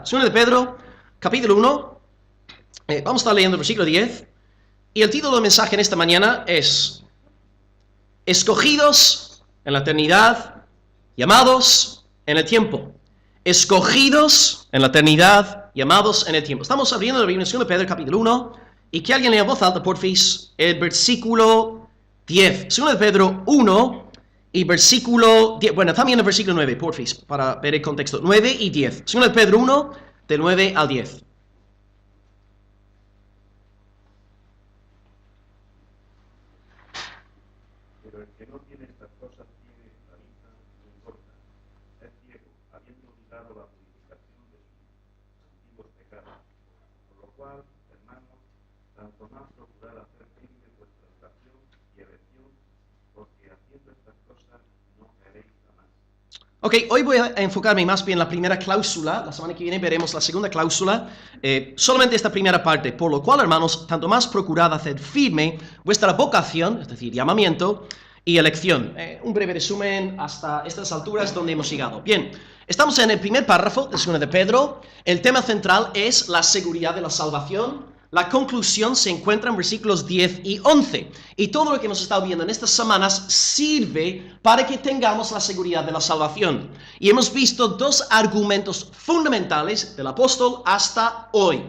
Segunda de Pedro, capítulo 1. Vamos a estar leyendo el versículo 10. Y el título del mensaje en esta mañana es Escogidos en la eternidad, llamados en el tiempo. Escogidos en la eternidad, llamados en el tiempo. Estamos abriendo la Biblia en 2 Pedro capítulo 1. Y que alguien lea en voz alta, porfis, el versículo 10. 2 Pedro 1 y versículo 10. Bueno, también el versículo 9, porfis, para ver el contexto. 9 y 10. 2 Pedro 1, del 9 al 10. Pero el que no tiene estas cosas tiene la vista, no importa. Es ciego, habiendo olvidado la purificación de sus antiguos pecados. Por lo cual, hermanos, tanto más procurad hacer firme vuestra educación y elección, porque haciendo estas cosas no caeréis jamás. Ok, hoy voy a enfocarme más bien en la primera cláusula. La semana que viene veremos la segunda cláusula. Solamente esta primera parte. Por lo cual, hermanos, tanto más procurad hacer firme vuestra vocación, es decir, llamamiento y elección. Un breve resumen hasta estas alturas donde hemos llegado. Bien, estamos en el primer párrafo de 2 de Pedro. El tema central es la seguridad de la salvación. La conclusión se encuentra en versículos 10 y 11. Y todo lo que hemos estado viendo en estas semanas sirve para que tengamos la seguridad de la salvación. Y hemos visto dos argumentos fundamentales del apóstol hasta hoy.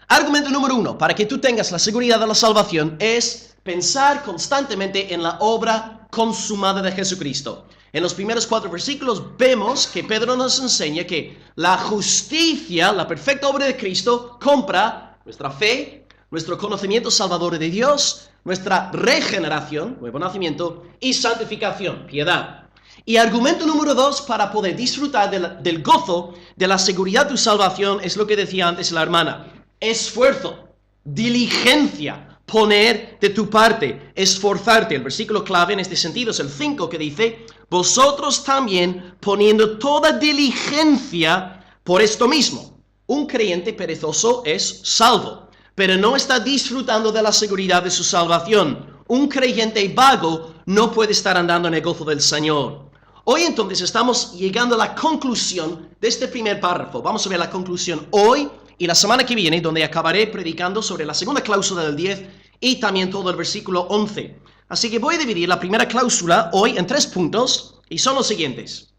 Argumento número 1, para que tú tengas la seguridad de la salvación, es pensar constantemente en la obra consumada de Jesucristo. En los primeros 4 versículos vemos que Pedro nos enseña que la justicia, la perfecta obra de Cristo, compra nuestra fe, nuestro conocimiento salvador de Dios, nuestra regeneración, nuevo nacimiento, y santificación, piedad. Y argumento número 2, para poder disfrutar del gozo, de la seguridad de tu salvación, es lo que decía antes la hermana. Esfuerzo, diligencia, poner de tu parte, esforzarte. El versículo clave en este sentido es el 5, que dice, vosotros también poniendo toda diligencia por esto mismo. Un creyente perezoso es salvo, pero no está disfrutando de la seguridad de su salvación. Un creyente vago no puede estar andando en el gozo del Señor. Hoy entonces estamos llegando a la conclusión de este primer párrafo. Vamos a ver la conclusión hoy y la semana que viene, donde acabaré predicando sobre la segunda cláusula del 10 y también todo el versículo 11. Así que voy a dividir la primera cláusula hoy en 3 puntos y son los siguientes.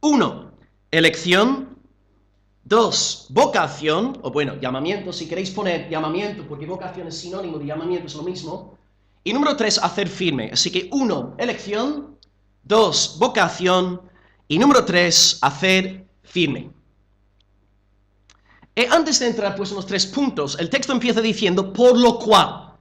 1. Elección. 2. Vocación, o bueno, llamamiento, si queréis poner llamamiento, porque vocación es sinónimo de llamamiento, es lo mismo. Y número 3, hacer firme. Así que 1, elección. 2, vocación. Y número 3, hacer firme. Antes de entrar pues en los 3 puntos, el texto empieza diciendo, por lo cual,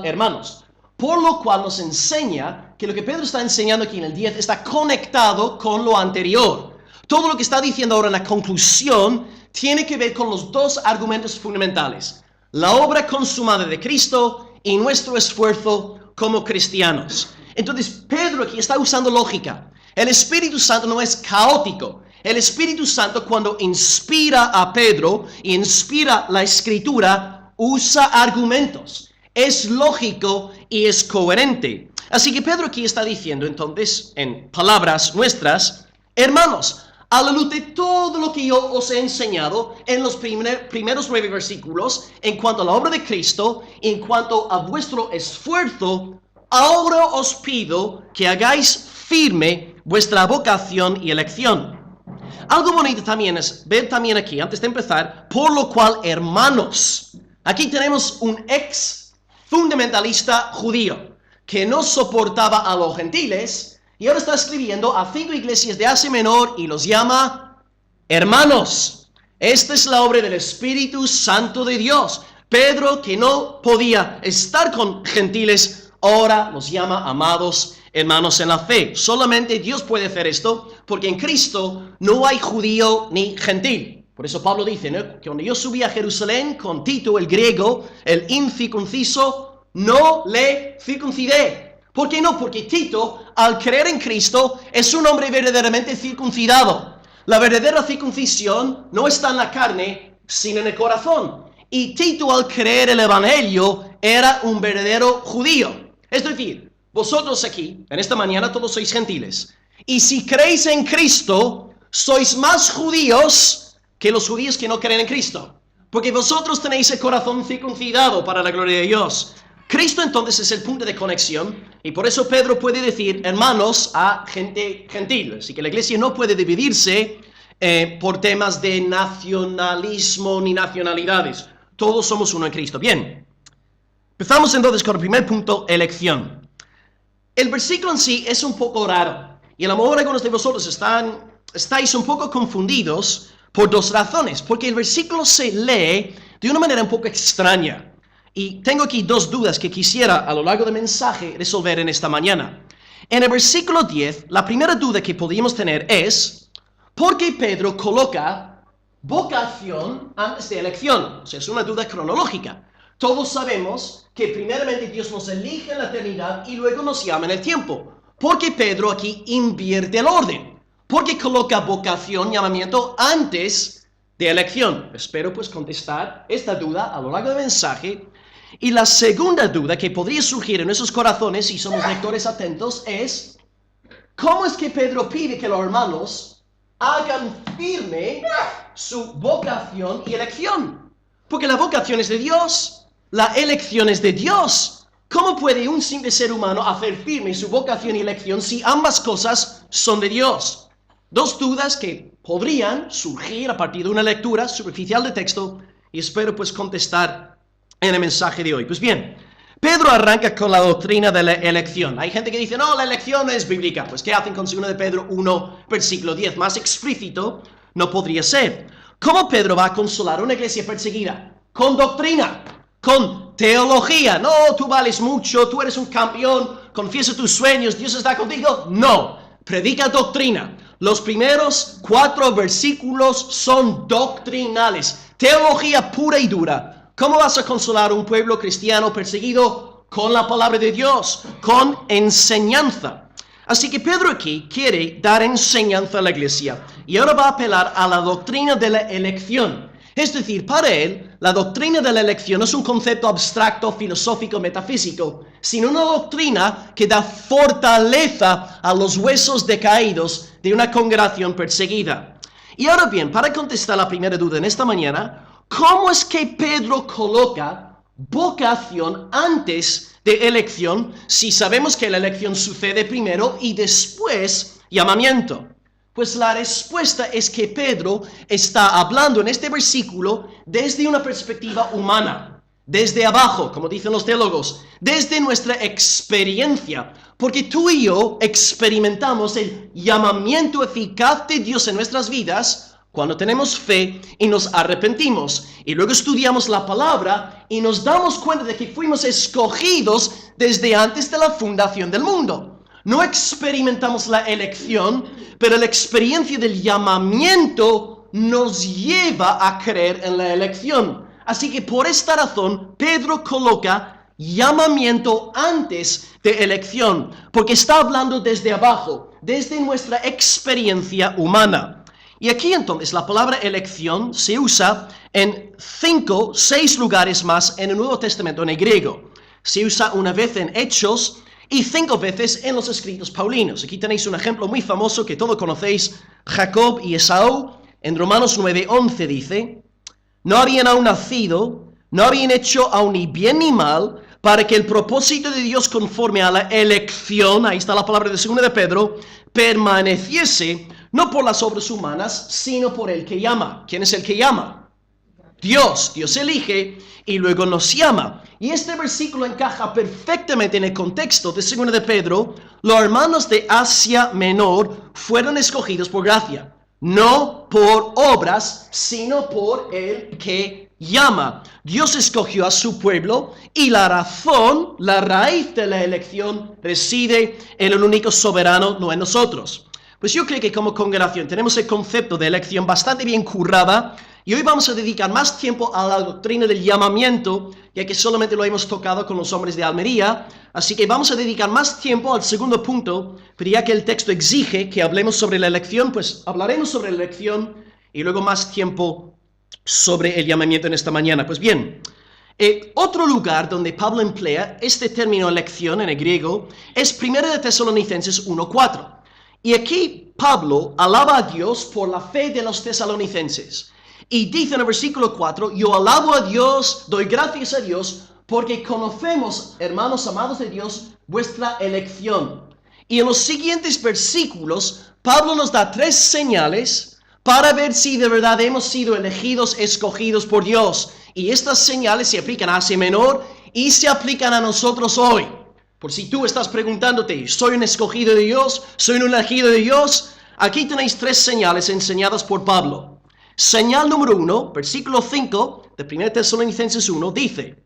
hermanos. Por lo cual nos enseña que lo que Pedro está enseñando aquí en el 10 está conectado con lo anterior. Todo lo que está diciendo ahora en la conclusión tiene que ver con los 2 argumentos fundamentales. La obra consumada de Cristo y nuestro esfuerzo como cristianos. Entonces, Pedro aquí está usando lógica. El Espíritu Santo no es caótico. El Espíritu Santo, cuando inspira a Pedro y inspira la Escritura, usa argumentos. Es lógico y es coherente. Así que Pedro aquí está diciendo entonces, en palabras nuestras, hermanos, a la luz de todo lo que yo os he enseñado en los primeros 9 versículos, en cuanto a la obra de Cristo, en cuanto a vuestro esfuerzo, ahora os pido que hagáis firme vuestra vocación y elección. Algo bonito también es ver también aquí, antes de empezar, por lo cual, hermanos, aquí tenemos un ex fundamentalista judío que no soportaba a los gentiles. Y ahora está escribiendo a 5 iglesias de Asia Menor y los llama hermanos. Esta es la obra del Espíritu Santo de Dios. Pedro, que no podía estar con gentiles, ahora los llama amados hermanos en la fe. Solamente Dios puede hacer esto, porque en Cristo no hay judío ni gentil. Por eso Pablo dice, ¿no?, que cuando yo subí a Jerusalén con Tito, el griego, el incircunciso, no le circuncidé. ¿Por qué no? Porque Tito, al creer en Cristo, es un hombre verdaderamente circuncidado. La verdadera circuncisión no está en la carne, sino en el corazón. Y Tito, al creer el Evangelio, era un verdadero judío. Es decir, vosotros aquí, en esta mañana, todos sois gentiles. Y si creéis en Cristo, sois más judíos que los judíos que no creen en Cristo. Porque vosotros tenéis el corazón circuncidado para la gloria de Dios. Cristo entonces es el punto de conexión y por eso Pedro puede decir hermanos a gente gentil. Así que la iglesia no puede dividirse por temas de nacionalismo ni nacionalidades. Todos somos uno en Cristo. Bien, empezamos entonces con el primer punto, elección. El versículo en sí es un poco raro y a lo mejor algunos de vosotros estáis un poco confundidos por dos razones. Porque el versículo se lee de una manera un poco extraña. Y tengo aquí dos dudas que quisiera a lo largo del mensaje resolver en esta mañana. En el versículo 10, la primera duda que podríamos tener es ¿por qué Pedro coloca vocación antes de elección? O sea, es una duda cronológica. Todos sabemos que primeramente Dios nos elige en la eternidad y luego nos llama en el tiempo. ¿Por qué Pedro aquí invierte el orden? ¿Por qué coloca vocación, llamamiento antes de elección? Espero pues contestar esta duda a lo largo del mensaje. Y la segunda duda que podría surgir en nuestros corazones si somos lectores atentos es ¿cómo es que Pedro pide que los hermanos hagan firme su vocación y elección? Porque la vocación es de Dios, la elección es de Dios. ¿Cómo puede un simple ser humano hacer firme su vocación y elección si ambas cosas son de Dios? Dos dudas que podrían surgir a partir de una lectura superficial de texto y espero pues contestar en el mensaje de hoy. Pues bien, Pedro arranca con la doctrina de la elección. Hay gente que dice, no, la elección no es bíblica. Pues ¿qué hacen con 2 de Pedro 1, versículo 10? Más explícito no podría ser. ¿Cómo Pedro va a consolar a una iglesia perseguida? Con doctrina, con teología. No, tú vales mucho, tú eres un campeón, confiesa tus sueños, Dios está contigo. No, predica doctrina. Los primeros 4 versículos son doctrinales, teología pura y dura. ¿Cómo vas a consolar a un pueblo cristiano perseguido? Con la palabra de Dios, con enseñanza. Así que Pedro aquí quiere dar enseñanza a la iglesia y ahora va a apelar a la doctrina de la elección. Es decir, para él, la doctrina de la elección no es un concepto abstracto, filosófico, metafísico, sino una doctrina que da fortaleza a los huesos decaídos de una congregación perseguida. Y ahora bien, para contestar la primera duda en esta mañana, ¿cómo es que Pedro coloca vocación antes de elección si sabemos que la elección sucede primero y después llamamiento? Pues la respuesta es que Pedro está hablando en este versículo desde una perspectiva humana, desde abajo, como dicen los teólogos, desde nuestra experiencia, porque tú y yo experimentamos el llamamiento eficaz de Dios en nuestras vidas cuando tenemos fe y nos arrepentimos, y luego estudiamos la palabra y nos damos cuenta de que fuimos escogidos desde antes de la fundación del mundo. No experimentamos la elección, pero la experiencia del llamamiento nos lleva a creer en la elección. Así que por esta razón, Pedro coloca llamamiento antes de elección, porque está hablando desde abajo, desde nuestra experiencia humana. Y aquí entonces la palabra elección se usa en 5, 6 lugares más en el Nuevo Testamento en el griego. Se usa una vez en Hechos y 5 veces en los escritos paulinos. Aquí tenéis un ejemplo muy famoso que todos conocéis, Jacob y Esaú. En Romanos 9:11 dice, no habían aún nacido, no habían hecho aún ni bien ni mal, para que el propósito de Dios conforme a la elección, ahí está la palabra de 2 de Pedro, permaneciese, no por las obras humanas, sino por el que llama. ¿Quién es el que llama? Dios. Dios elige y luego nos llama. Y este versículo encaja perfectamente en el contexto de 2 de Pedro. Los hermanos de Asia Menor fueron escogidos por gracia, no por obras, sino por el que llama. Dios escogió a su pueblo y la razón, la raíz de la elección reside en el único soberano, no en nosotros. Pues yo creo que como congregación tenemos el concepto de elección bastante bien currada y hoy vamos a dedicar más tiempo a la doctrina del llamamiento, ya que solamente lo hemos tocado con los hombres de Almería. Así que vamos a dedicar más tiempo al segundo punto, pero ya que el texto exige que hablemos sobre la elección, pues hablaremos sobre la elección y luego más tiempo sobre el llamamiento en esta mañana. Pues bien, otro lugar donde Pablo emplea este término elección en el griego es 1 de Tesalonicenses 1:4. Y aquí Pablo alaba a Dios por la fe de los tesalonicenses. Y dice en el versículo 4, yo alabo a Dios, doy gracias a Dios, porque conocemos, hermanos amados de Dios, vuestra elección. Y en los siguientes versículos, Pablo nos da 3 señales para ver si de verdad hemos sido elegidos, escogidos por Dios. Y estas señales se aplican a Asia Menor y se aplican a nosotros hoy. Por si tú estás preguntándote, ¿soy un escogido de Dios? ¿Soy un elegido de Dios? Aquí tenéis 3 señales enseñadas por Pablo. Señal número 1, versículo 5 de 1 Tesalonicenses 1, dice: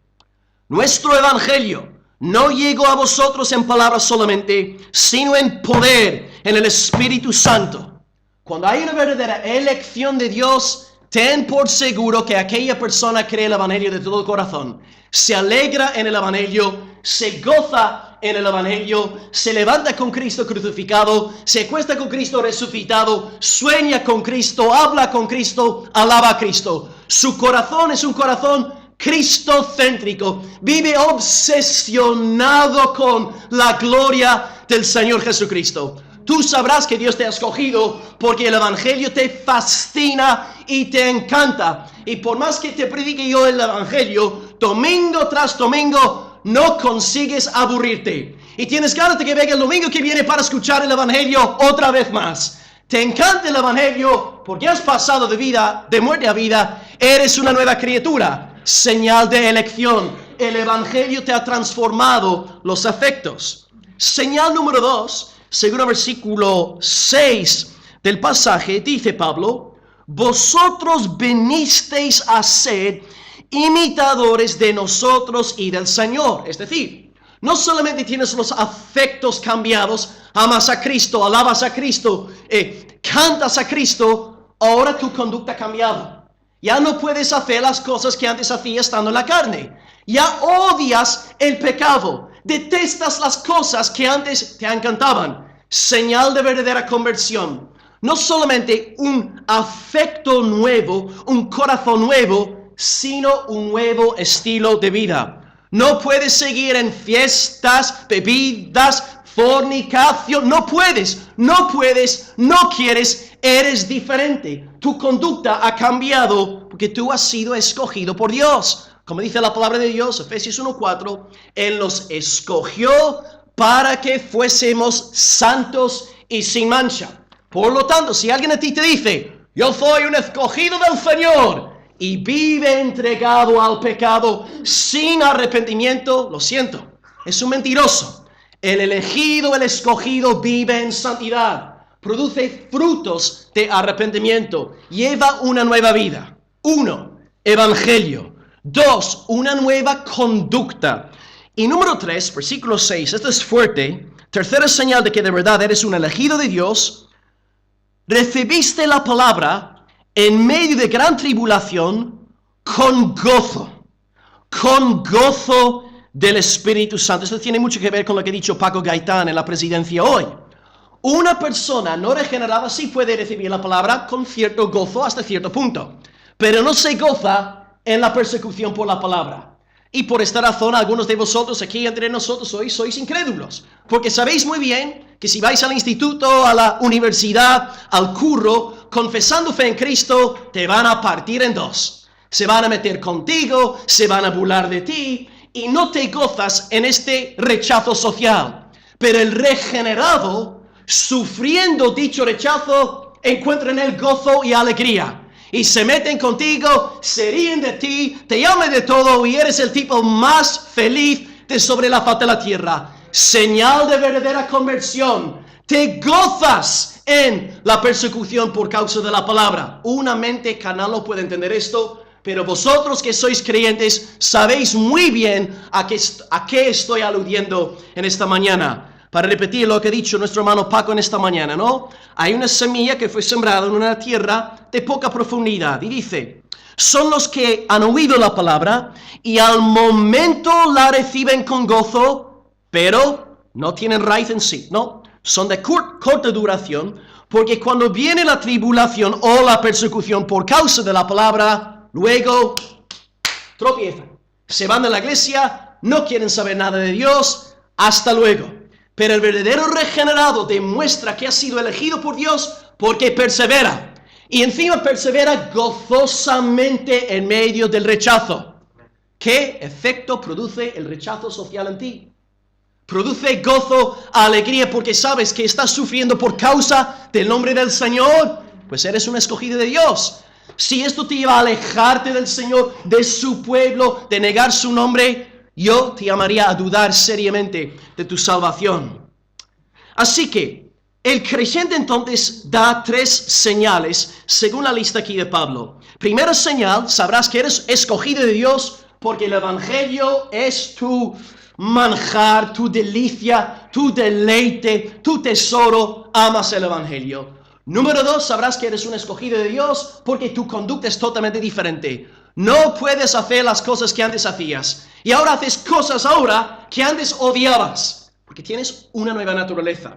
nuestro evangelio no llegó a vosotros en palabras solamente, sino en poder, en el Espíritu Santo. Cuando hay una verdadera elección de Dios, ten por seguro que aquella persona cree el evangelio de todo corazón, se alegra en el evangelio, se goza en el evangelio, se levanta con Cristo crucificado, se acuesta con Cristo resucitado, sueña con Cristo, habla con Cristo, alaba a Cristo. Su corazón es un corazón cristocéntrico, vive obsesionado con la gloria del Señor Jesucristo. Tú sabrás que Dios te ha escogido porque el evangelio te fascina y te encanta. Y por más que te predique yo el evangelio, domingo tras domingo, no consigues aburrirte. Y tienes ganas de que venga el domingo que viene para escuchar el evangelio otra vez más. Te encanta el evangelio porque has pasado de muerte a vida, eres una nueva criatura. Señal de elección. El evangelio te ha transformado los afectos. Señal número 2, según el versículo 6 del pasaje, dice Pablo: vosotros vinisteis a ser imitadores de nosotros y del Señor. Es decir, no solamente tienes los afectos cambiados, amas a Cristo, alabas a Cristo, cantas a Cristo, ahora tu conducta ha cambiado. Ya no puedes hacer las cosas que antes hacías estando en la carne. Ya odias el pecado. Detestas las cosas que antes te encantaban. Señal de verdadera conversión. No solamente un afecto nuevo, un corazón nuevo, sino un nuevo estilo de vida. No puedes seguir en fiestas, bebidas, fornicación. No puedes, no quieres. Eres diferente. Tu conducta ha cambiado porque tú has sido escogido por Dios. Como dice la palabra de Dios, Efesios 1:4, Él nos escogió para que fuésemos santos y sin mancha. Por lo tanto, si alguien a ti te dice, yo soy un escogido del Señor, y vive entregado al pecado sin arrepentimiento, lo siento, es un mentiroso. El elegido, el escogido vive en santidad. Produce frutos de arrepentimiento, lleva una nueva vida. 1, evangelio. 2, una nueva conducta. Y número 3, versículo 6, esto es fuerte. Tercera señal de que de verdad eres un elegido de Dios. Recibiste la palabra en medio de gran tribulación con gozo del Espíritu Santo. Esto tiene mucho que ver con lo que ha dicho Paco Gaitán en la presidencia hoy. Una persona no regenerada sí puede recibir la palabra con cierto gozo hasta cierto punto, pero no se goza en la persecución por la palabra. Y por esta razón, algunos de vosotros aquí entre nosotros hoy sois incrédulos, porque sabéis muy bien que si vais al instituto, a la universidad, al curro, confesando fe en Cristo, te van a partir en dos. Se van a meter contigo, se van a burlar de ti, y no te gozas en este rechazo social. Pero el regenerado, sufriendo dicho rechazo, encuentra en él gozo y alegría. Y se meten contigo, se ríen de ti, te llaman de todo y eres el tipo más feliz de sobre la faz de la tierra. Señal de verdadera conversión. Te gozas en la persecución por causa de la palabra. Una mente carnal no puede entender esto, pero vosotros que sois creyentes sabéis muy bien a qué estoy aludiendo en esta mañana. Para repetir lo que ha dicho nuestro hermano Paco en esta mañana, ¿no? Hay una semilla que fue sembrada en una tierra de poca profundidad. Y dice, son los que han oído la palabra y al momento la reciben con gozo, pero no tienen raíz en sí, ¿no? Son de corta duración, porque cuando viene la tribulación o la persecución por causa de la palabra, luego tropiezan. Se van de la iglesia, no quieren saber nada de Dios, hasta luego. Pero el verdadero regenerado demuestra que ha sido elegido por Dios porque persevera. Y encima persevera gozosamente en medio del rechazo. ¿Qué efecto produce el rechazo social en ti? Produce gozo, alegría, porque sabes que estás sufriendo por causa del nombre del Señor. Pues eres un escogido de Dios. Si esto te lleva a alejarte del Señor, de su pueblo, de negar su nombre, yo te llamaría a dudar seriamente de tu salvación. Así que el creyente entonces da 3 señales según la lista aquí de Pablo. Primera señal, sabrás que eres escogido de Dios porque el Evangelio es tu manjar, tu delicia, tu deleite, tu tesoro. Amas el Evangelio. Número 2, sabrás que eres un escogido de Dios porque tu conducta es totalmente diferente. No puedes hacer las cosas que antes hacías. Y ahora haces cosas ahora que antes odiabas. Porque tienes una nueva naturaleza.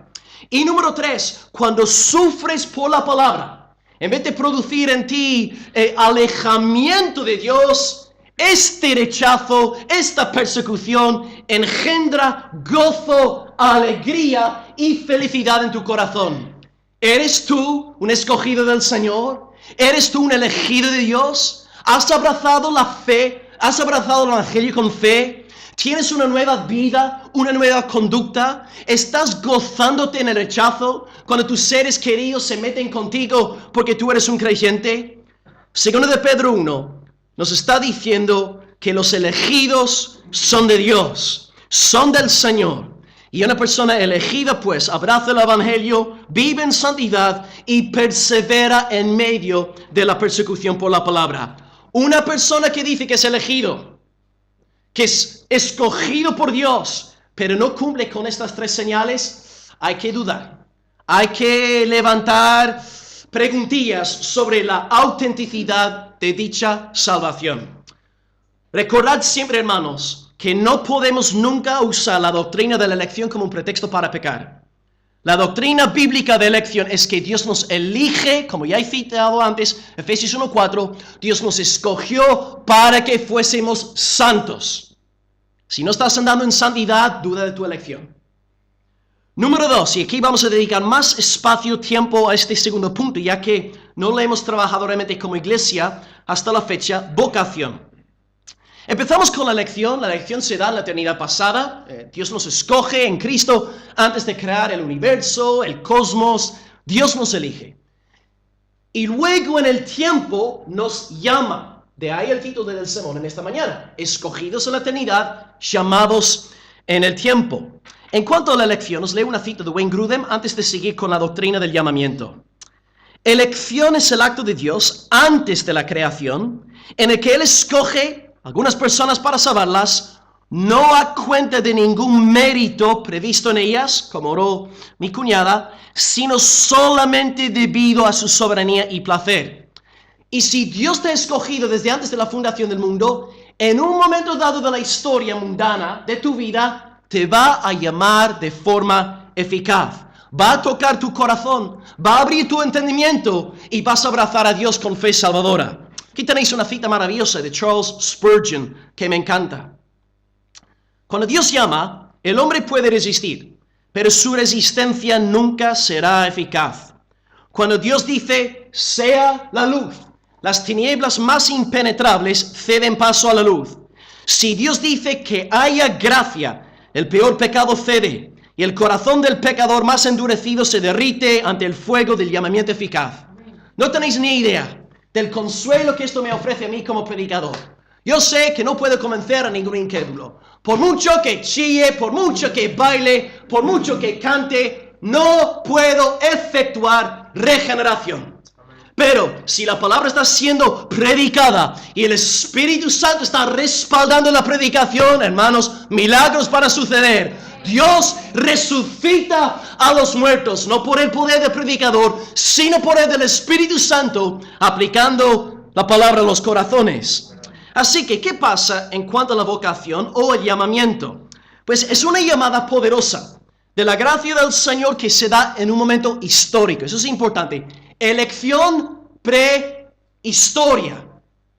Y número 3, cuando sufres por la palabra, en vez de producir en ti alejamiento de Dios, este rechazo, esta persecución engendra gozo, alegría y felicidad en tu corazón. ¿Eres tú un escogido del Señor? ¿Eres tú un elegido de Dios? ¿Has abrazado la fe? ¿Has abrazado el Evangelio con fe? ¿Tienes una nueva vida, una nueva conducta? ¿Estás gozándote en el rechazo cuando tus seres queridos se meten contigo porque tú eres un creyente? Segundo de Pedro 1 nos está diciendo que los elegidos son de Dios, son del Señor. Y una persona elegida pues abraza el Evangelio, vive en santidad y persevera en medio de la persecución por la palabra. Una persona que dice que es elegido, que es escogido por Dios, pero no cumple con estas 3 señales, hay que dudar. Hay que levantar preguntillas sobre la autenticidad de dicha salvación. Recordad siempre, hermanos, que no podemos nunca usar la doctrina de la elección como un pretexto para pecar. La doctrina bíblica de elección es que Dios nos elige, como ya he citado antes, Efesios 1:4, Dios nos escogió para que fuésemos santos. Si no estás andando en santidad, duda de tu elección. Número 2, y aquí vamos a dedicar más espacio, tiempo a este segundo punto, ya que no lo hemos trabajado realmente como iglesia hasta la fecha, vocación. Empezamos con la elección se da en la eternidad pasada. Dios nos escoge en Cristo antes de crear el universo, el cosmos. Dios nos elige. Y luego en el tiempo nos llama. De ahí el título del sermón en esta mañana. Escogidos en la eternidad, llamados en el tiempo. En cuanto a la elección, os leo una cita de Wayne Grudem antes de seguir con la doctrina del llamamiento. Elección es el acto de Dios antes de la creación, en el que Él escoge algunas personas para salvarlas, no a cuenta de ningún mérito previsto en ellas, como oró mi cuñada, sino solamente debido a su soberanía y placer. Y si Dios te ha escogido desde antes de la fundación del mundo, en un momento dado de la historia mundana de tu vida, te va a llamar de forma eficaz. Va a tocar tu corazón, va a abrir tu entendimiento y vas a abrazar a Dios con fe salvadora. Aquí tenéis una cita maravillosa de Charles Spurgeon que me encanta. Cuando Dios llama, el hombre puede resistir, pero su resistencia nunca será eficaz. Cuando Dios dice, sea la luz, las tinieblas más impenetrables ceden paso a la luz. Si Dios dice que haya gracia, el peor pecado cede, y el corazón del pecador más endurecido se derrite ante el fuego del llamamiento eficaz. No tenéis ni idea del consuelo que esto me ofrece a mí como predicador. Yo sé que no puedo convencer a ningún incrédulo. Por mucho que chille, por mucho que baile, por mucho que cante, no puedo efectuar regeneración. Pero si la palabra está siendo predicada y el Espíritu Santo está respaldando la predicación, hermanos, milagros van a suceder. Dios resucita a los muertos, no por el poder del predicador, sino por el del Espíritu Santo, aplicando la palabra a los corazones. Así que, ¿qué pasa en cuanto a la vocación o el llamamiento? Pues es una llamada poderosa de la gracia del Señor que se da en un momento histórico. Eso es importante. Elección prehistoria.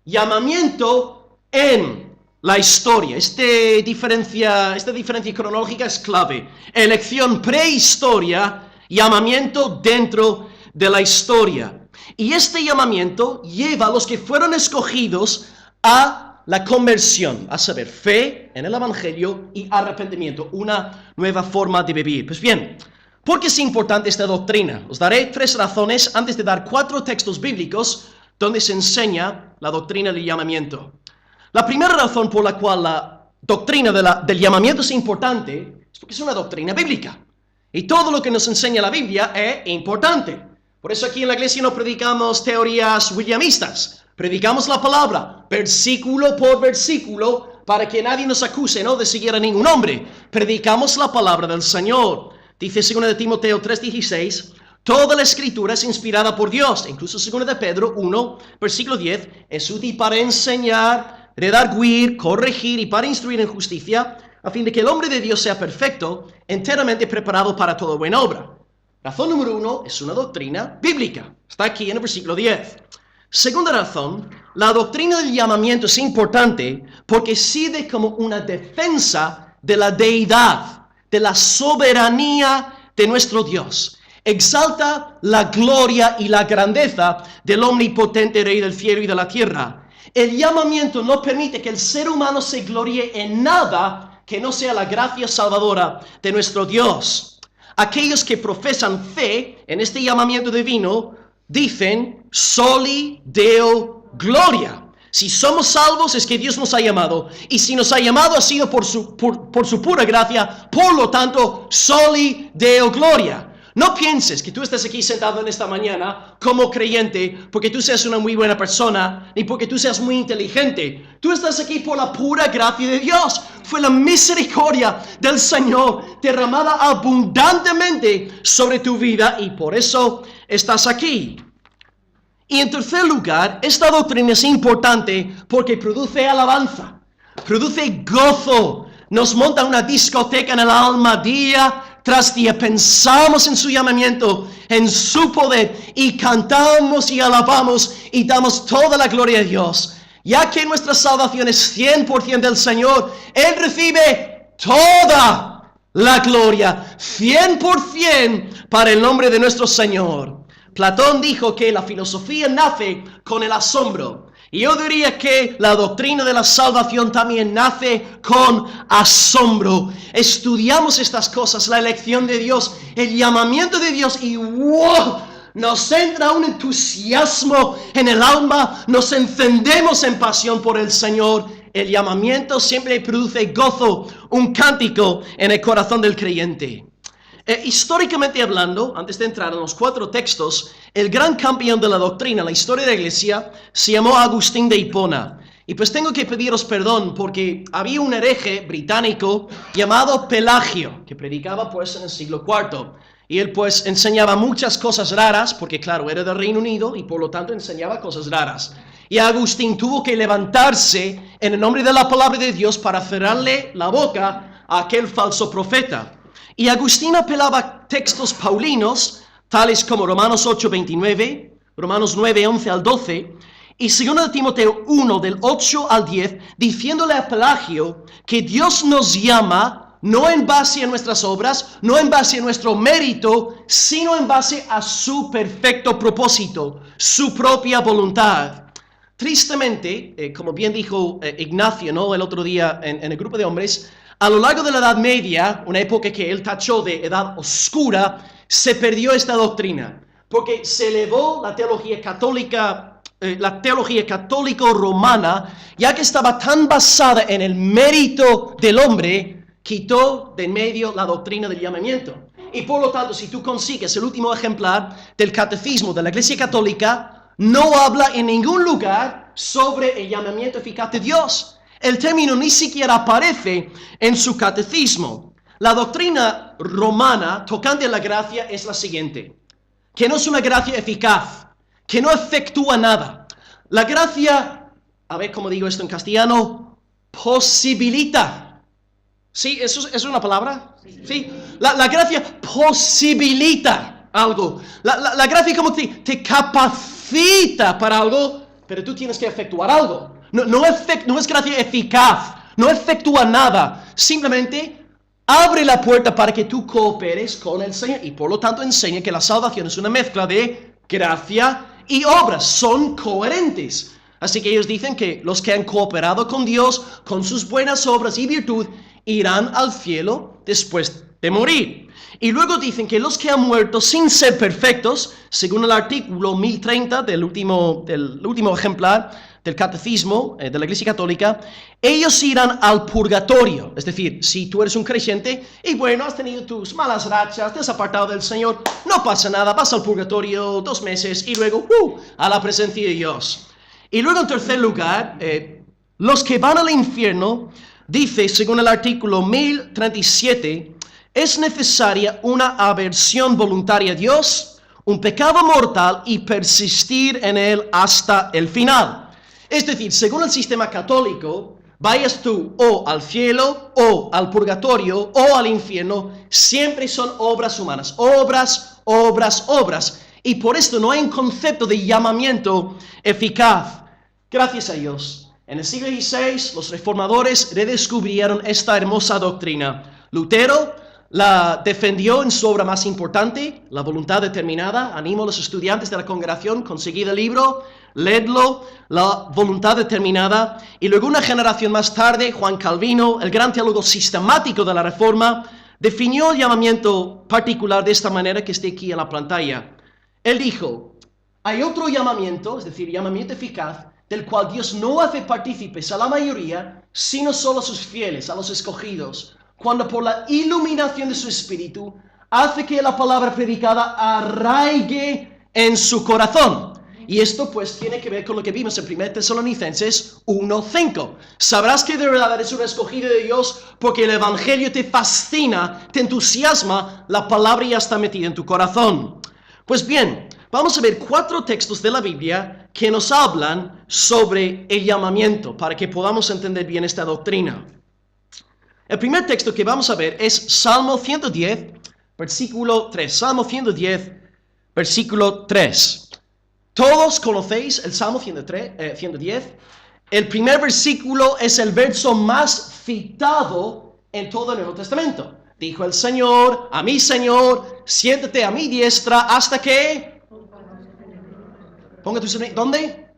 Llamamiento en la historia. Esta diferencia cronológica es clave. Elección prehistoria, llamamiento dentro de la historia. Y este llamamiento lleva a los que fueron escogidos a la conversión, a saber, fe en el Evangelio y arrepentimiento, una nueva forma de vivir. Pues bien, ¿por qué es importante esta doctrina? Os daré 3 razones antes de dar 4 textos bíblicos donde se enseña la doctrina del llamamiento. La primera razón por la cual la doctrina del llamamiento es importante es porque es una doctrina bíblica. Y todo lo que nos enseña la Biblia es importante. Por eso aquí en la iglesia no predicamos teorías williamistas. Predicamos la palabra, versículo por versículo, para que nadie nos acuse, ¿no?, de seguir a ningún hombre. Predicamos la palabra del Señor. Dice 2 de Timoteo 3:16, toda la escritura es inspirada por Dios. Incluso 2 de Pedro 1, versículo 10, es útil para enseñar, redarguir, corregir y para instruir en justicia, a fin de que el hombre de Dios sea perfecto, enteramente preparado para toda buena obra. Razón número 1 es una doctrina bíblica. Está aquí en el versículo 10. Segunda razón, la doctrina del llamamiento es importante porque sirve como una defensa de la deidad, de la soberanía de nuestro Dios. Exalta la gloria y la grandeza del omnipotente Rey del cielo y de la tierra. El llamamiento no permite que el ser humano se gloríe en nada que no sea la gracia salvadora de nuestro Dios. Aquellos que profesan fe en este llamamiento divino dicen soli Deo gloria. Si somos salvos es que Dios nos ha llamado. Y si nos ha llamado ha sido por su pura gracia. Por lo tanto, soli Deo gloria. No pienses que tú estás aquí sentado en esta mañana como creyente porque tú seas una muy buena persona ni porque tú seas muy inteligente. Tú estás aquí por la pura gracia de Dios. Fue la misericordia del Señor derramada abundantemente sobre tu vida y por eso estás aquí. Y en tercer lugar, esta doctrina es importante porque produce alabanza, produce gozo, nos monta una discoteca en el alma día tras día. Pensamos en su llamamiento, en su poder y cantamos y alabamos y damos toda la gloria a Dios. Ya que nuestra salvación es 100% del Señor, Él recibe toda la gloria, 100% para el nombre de nuestro Señor. Platón dijo que la filosofía nace con el asombro. Y yo diría que la doctrina de la salvación también nace con asombro. Estudiamos estas cosas, la elección de Dios, el llamamiento de Dios y ¡wow! Nos entra un entusiasmo en el alma, nos encendemos en pasión por el Señor. El llamamiento siempre produce gozo, un cántico en el corazón del creyente. Históricamente hablando, antes de entrar en los 4 textos, el gran campeón de la doctrina, la historia de la iglesia, se llamó Agustín de Hipona. Y pues tengo que pediros perdón porque había un hereje británico llamado Pelagio, que predicaba pues en el siglo IV. Y él pues enseñaba muchas cosas raras, porque claro, era del Reino Unido y por lo tanto enseñaba cosas raras. Y Agustín tuvo que levantarse en el nombre de la palabra de Dios para cerrarle la boca a aquel falso profeta. Y Agustín apelaba textos paulinos, tales como Romanos 8:29, Romanos 9:11 al 12, y 2 de Timoteo 1, del 8 al 10, diciéndole a Pelagio que Dios nos llama no en base a nuestras obras, no en base a nuestro mérito, sino en base a su perfecto propósito, su propia voluntad. Tristemente, como bien dijo Ignacio, ¿no?, el otro día en el grupo de hombres, a lo largo de la Edad Media, una época que él tachó de edad oscura, se perdió esta doctrina, porque se elevó la teología católica, católico-romana, ya que estaba tan basada en el mérito del hombre, quitó de en medio la doctrina del llamamiento. Y por lo tanto, si tú consigues el último ejemplar del catecismo de la Iglesia Católica, no habla en ningún lugar sobre el llamamiento eficaz de Dios. El término ni siquiera aparece en su catecismo. La doctrina romana tocante a la gracia es la siguiente: que no es una gracia eficaz, que no efectúa nada. La gracia, a ver cómo digo esto en castellano, posibilita. ¿Sí? ¿Eso es una palabra? Sí. La gracia posibilita algo. La gracia como te capacita para algo, pero tú tienes que efectuar algo. No es gracia eficaz, no efectúa nada, simplemente abre la puerta para que tú cooperes con el Señor y por lo tanto enseña que la salvación es una mezcla de gracia y obras son coherentes. Así que ellos dicen que los que han cooperado con Dios, con sus buenas obras y virtud, irán al cielo después de morir. Y luego dicen que los que han muerto sin ser perfectos, según el artículo 1030 del último ejemplar del Catecismo de la Iglesia Católica, ellos irán al purgatorio. Es decir, si tú eres un creyente y bueno, has tenido tus malas rachas, te has apartado del Señor, no pasa nada, vas al purgatorio 2 meses y luego a la presencia de Dios. Y luego en tercer lugar, los que van al infierno, dice según el artículo 1037, es necesaria una aversión voluntaria a Dios, un pecado mortal y persistir en él hasta el final. Es decir, según el sistema católico, vayas tú o al cielo, o al purgatorio, o al infierno, siempre son obras humanas. Obras, obras, obras. Y por esto no hay un concepto de llamamiento eficaz. Gracias a Dios. En el siglo XVI, los reformadores redescubrieron esta hermosa doctrina. Lutero la defendió en su obra más importante, La voluntad determinada. Animo a los estudiantes de la congregación, conseguid el libro, leedlo, La voluntad determinada. Y luego una generación más tarde, Juan Calvino, el gran teólogo sistemático de la Reforma, definió el llamamiento particular de esta manera que está aquí en la pantalla. Él dijo, hay otro llamamiento, es decir, llamamiento eficaz, del cual Dios no hace partícipes a la mayoría, sino solo a sus fieles, a los escogidos, cuando por la iluminación de su espíritu hace que la palabra predicada arraigue en su corazón. Y esto pues tiene que ver con lo que vimos en 1 Tesalonicenses 1:5. Sabrás que de verdad eres un escogido de Dios porque el evangelio te fascina, te entusiasma, la palabra ya está metida en tu corazón. Pues bien, vamos a ver 4 textos de la Biblia que nos hablan sobre el llamamiento para que podamos entender bien esta doctrina. El primer texto que vamos a ver es Salmo 110, versículo 3. Salmo 110, versículo 3. Todos conocéis el Salmo 110. El primer versículo es el verso más citado en todo el Nuevo Testamento. Dijo el Señor, a mi Señor, siéntate a mi diestra hasta que... Ponga tus... ¿Dónde?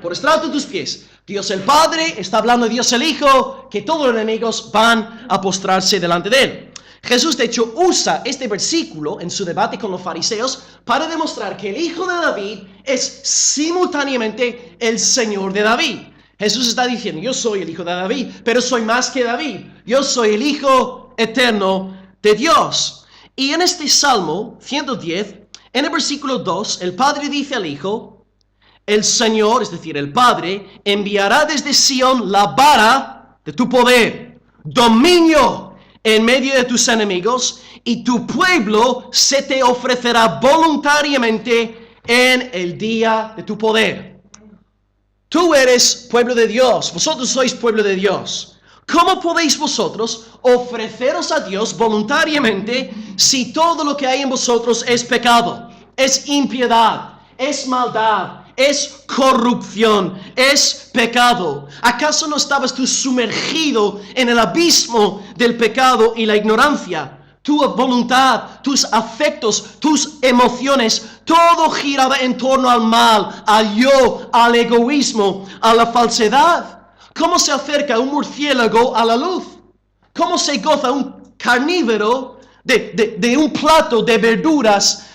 Por estrado de tus pies. Dios el Padre está hablando de Dios el Hijo, que todos los enemigos van a postrarse delante de Él. Jesús, de hecho, usa este versículo en su debate con los fariseos para demostrar que el Hijo de David es simultáneamente el Señor de David. Jesús está diciendo, yo soy el Hijo de David, pero soy más que David. Yo soy el Hijo eterno de Dios. Y en este Salmo 110, en el versículo 2, el Padre dice al Hijo, el Señor, es decir, el Padre, enviará desde Sión la vara de tu poder, dominio en medio de tus enemigos, y tu pueblo se te ofrecerá voluntariamente en el día de tu poder. Tú eres pueblo de Dios, vosotros sois pueblo de Dios. ¿Cómo podéis vosotros ofreceros a Dios voluntariamente si todo lo que hay en vosotros es pecado, es impiedad, es maldad, es corrupción, es pecado? ¿Acaso no estabas tú sumergido en el abismo del pecado y la ignorancia? Tu voluntad, tus afectos, tus emociones, todo giraba en torno al mal, al yo, al egoísmo, a la falsedad. ¿Cómo se acerca un murciélago a la luz? ¿Cómo se goza un carnívoro de un plato de verduras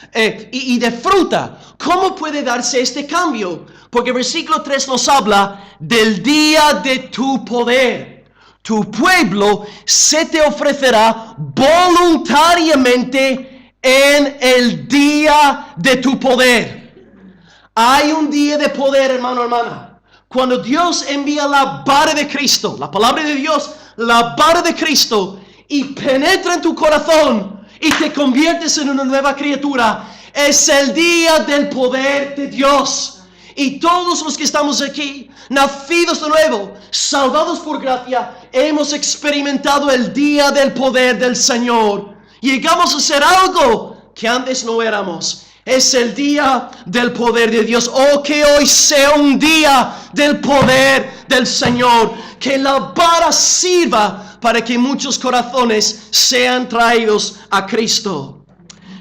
y de fruta? ¿Cómo puede darse este cambio? Porque el versículo 3 nos habla del día de tu poder. Tu pueblo se te ofrecerá voluntariamente en el día de tu poder. Hay un día de poder, hermano, hermana. Cuando Dios envía la vara de Cristo, la palabra de Dios, la vara de Cristo, y penetra en tu corazón y te conviertes en una nueva criatura, es el día del poder de Dios. Y todos los que estamos aquí, nacidos de nuevo, salvados por gracia, hemos experimentado el día del poder del Señor. Llegamos a ser algo que antes no éramos. Es el día del poder de Dios. Oh, que hoy sea un día del poder del Señor. Que la vara sirva para que muchos corazones sean traídos a Cristo.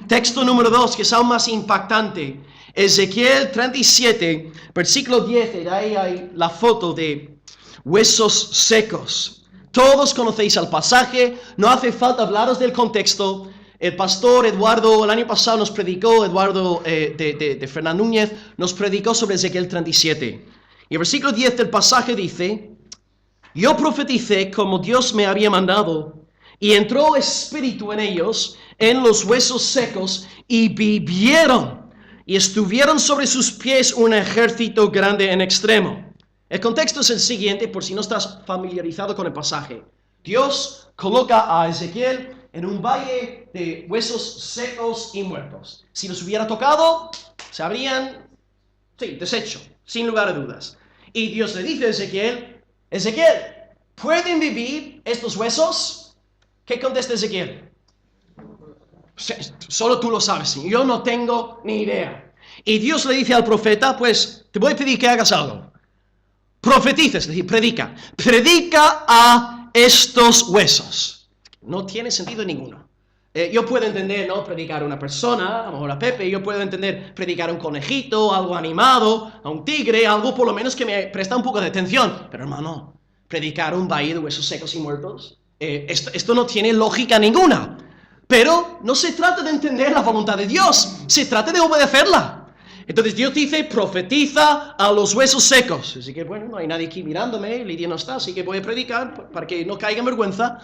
Texto número 2, que es aún más impactante. Ezequiel 37, versículo 10, ahí hay la foto de huesos secos. Todos conocéis el pasaje, no hace falta hablaros del contexto. El pastor Eduardo, el año pasado nos predicó, Eduardo de Fernán Núñez, nos predicó sobre Ezequiel 37. Y el versículo 10 del pasaje dice: yo profeticé como Dios me había mandado, y entró espíritu en ellos, en los huesos secos, y vivieron, y estuvieron sobre sus pies un ejército grande en extremo. El contexto es el siguiente, por si no estás familiarizado con el pasaje. Dios coloca a Ezequiel en un valle de huesos secos y muertos. Si los hubiera tocado, se habrían, deshecho, sin lugar a dudas. Y Dios le dice a Ezequiel: Ezequiel, ¿pueden vivir estos huesos? ¿Qué contesta Ezequiel? Solo tú lo sabes, yo no tengo ni idea. Y Dios le dice al profeta: pues te voy a pedir que hagas algo. Profetiza, es decir, predica a estos huesos. No tiene sentido ninguno. Yo puedo entender, ¿no?, predicar a una persona, a lo mejor a Pepe. Yo puedo entender predicar a un conejito, algo animado, a un tigre, algo por lo menos que me presta un poco de atención. Pero hermano, predicar un valle de huesos secos y muertos, esto no tiene lógica ninguna. Pero no se trata de entender la voluntad de Dios, se trata de obedecerla. Entonces Dios dice: profetiza a los huesos secos. Así que bueno, no hay nadie aquí mirándome, Lidia no está, así que voy a predicar para que no caiga en vergüenza.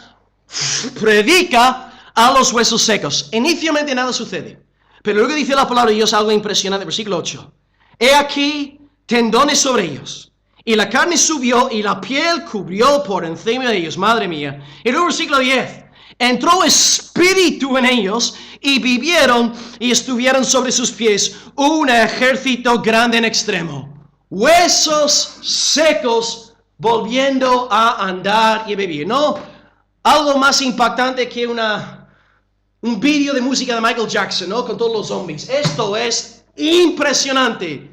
Predica a los huesos secos. Inicialmente nada sucede, pero luego dice la palabra de Dios algo impresionante, versículo 8. He aquí tendones sobre ellos, y la carne subió, y la piel cubrió por encima de ellos. Madre mía. Y luego versículo 10. Entró espíritu en ellos, y vivieron, y estuvieron sobre sus pies un ejército grande en extremo. Huesos secos volviendo a andar y vivir. No algo más impactante que un vídeo de música de Michael Jackson, ¿no?, con todos los zombies. Esto es impresionante.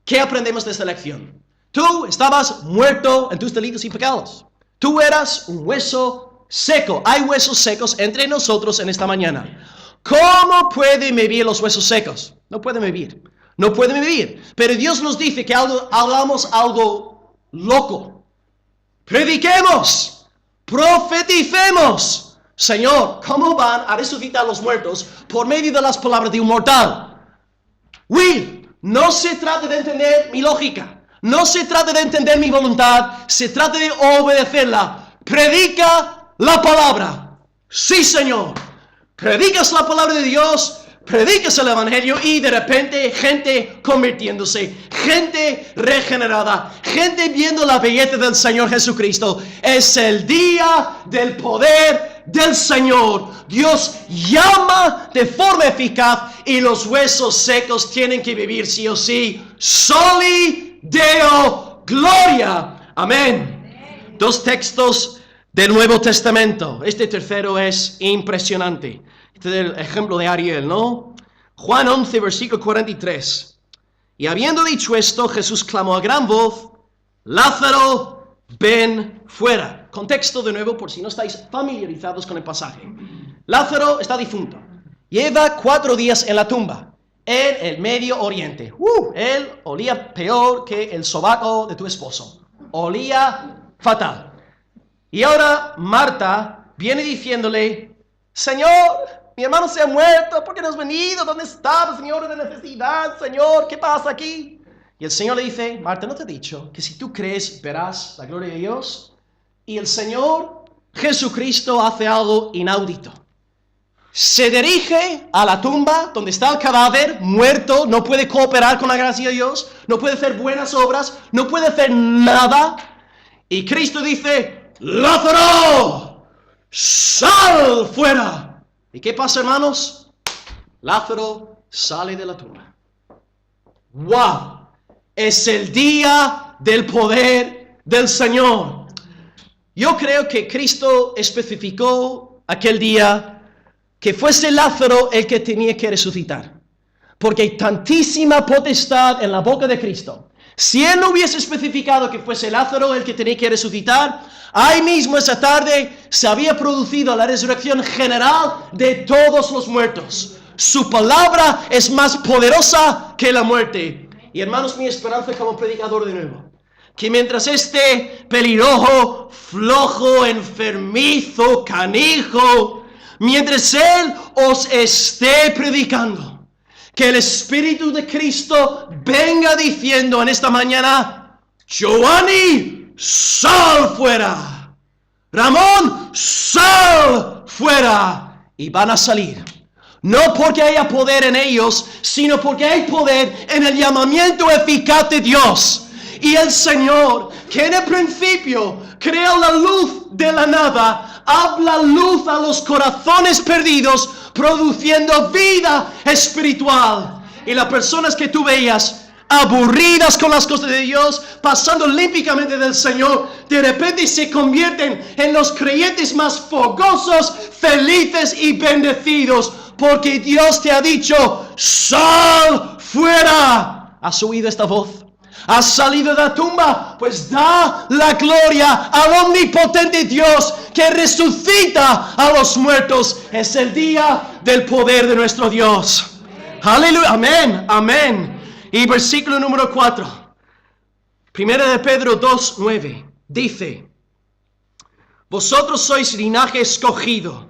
¿Qué aprendemos de esta lección? Tú estabas muerto en tus delitos y pecados. Tú eras un hueso seco. Hay huesos secos entre nosotros en esta mañana. ¿Cómo pueden vivir los huesos secos? No pueden vivir. No pueden vivir. Pero Dios nos dice que hagamos algo loco. Prediquemos. Profeticemos. Señor, ¿cómo van a resucitar los muertos por medio de las palabras de un mortal? Will, no se trata de entender mi lógica. No se trata de entender mi voluntad. Se trata de obedecerla. Predica la palabra. Sí, Señor. Predicas la palabra de Dios, predicas el evangelio, y de repente gente convirtiéndose, gente regenerada, gente viendo la belleza del Señor Jesucristo. Es el día del poder del Señor. Dios llama de forma eficaz, y los huesos secos tienen que vivir sí o sí. Soli Deo Gloria. Amén. Dos textos del Nuevo Testamento. Este tercero es impresionante. Este es el ejemplo de Ariel, ¿no? Juan 11, versículo 43. Y habiendo dicho esto, Jesús clamó a gran voz: Lázaro, ven fuera. Contexto de nuevo, por si no estáis familiarizados con el pasaje. Lázaro está difunto. Lleva 4 días en la tumba, en el Medio Oriente. Él olía peor que el sobaco de tu esposo. Olía fatal. Y ahora Marta viene diciéndole: Señor, mi hermano se ha muerto, ¿por qué no has venido? ¿Dónde estás, Señor, de necesidad? Señor, ¿qué pasa aquí? Y el Señor le dice: Marta, ¿no te he dicho que si tú crees verás la gloria de Dios? Y el Señor Jesucristo hace algo inaudito. Se dirige a la tumba donde está el cadáver muerto, no puede cooperar con la gracia de Dios, no puede hacer buenas obras, no puede hacer nada. Y Cristo dice: Lázaro, sal fuera. ¿Y qué pasa, hermanos? Lázaro sale de la tumba. ¡Wow! Es el día del poder del Señor. Yo creo que Cristo especificó aquel día que fuese Lázaro el que tenía que resucitar, porque hay tantísima potestad en la boca de Cristo. Si Él no hubiese especificado que fuese Lázaro el que tenía que resucitar, ahí mismo esa tarde se había producido la resurrección general de todos los muertos. Su palabra es más poderosa que la muerte. Y hermanos, mi esperanza como predicador de nuevo, que mientras este pelirrojo, flojo, enfermizo, canijo, mientras él os esté predicando, que el Espíritu de Cristo venga diciendo en esta mañana: Giovanni, sal fuera. Ramón, sal fuera. Y van a salir. No porque haya poder en ellos, sino porque hay poder en el llamamiento eficaz de Dios. Y el Señor, que en el principio creó la luz de la nada, habla luz a los corazones perdidos, produciendo vida espiritual. Y las personas que tú veías aburridas con las cosas de Dios, pasando límpidamente del Señor, de repente se convierten en los creyentes más fogosos, felices y bendecidos, porque Dios te ha dicho: sal fuera. ¿Has oído esta voz? ¿Has salido de la tumba? Pues da la gloria al omnipotente Dios que resucita a los muertos. Es el día del poder de nuestro Dios. Aleluya, amén, amén. Y versículo número 4. Primera de Pedro 2:9. Dice: vosotros sois linaje escogido.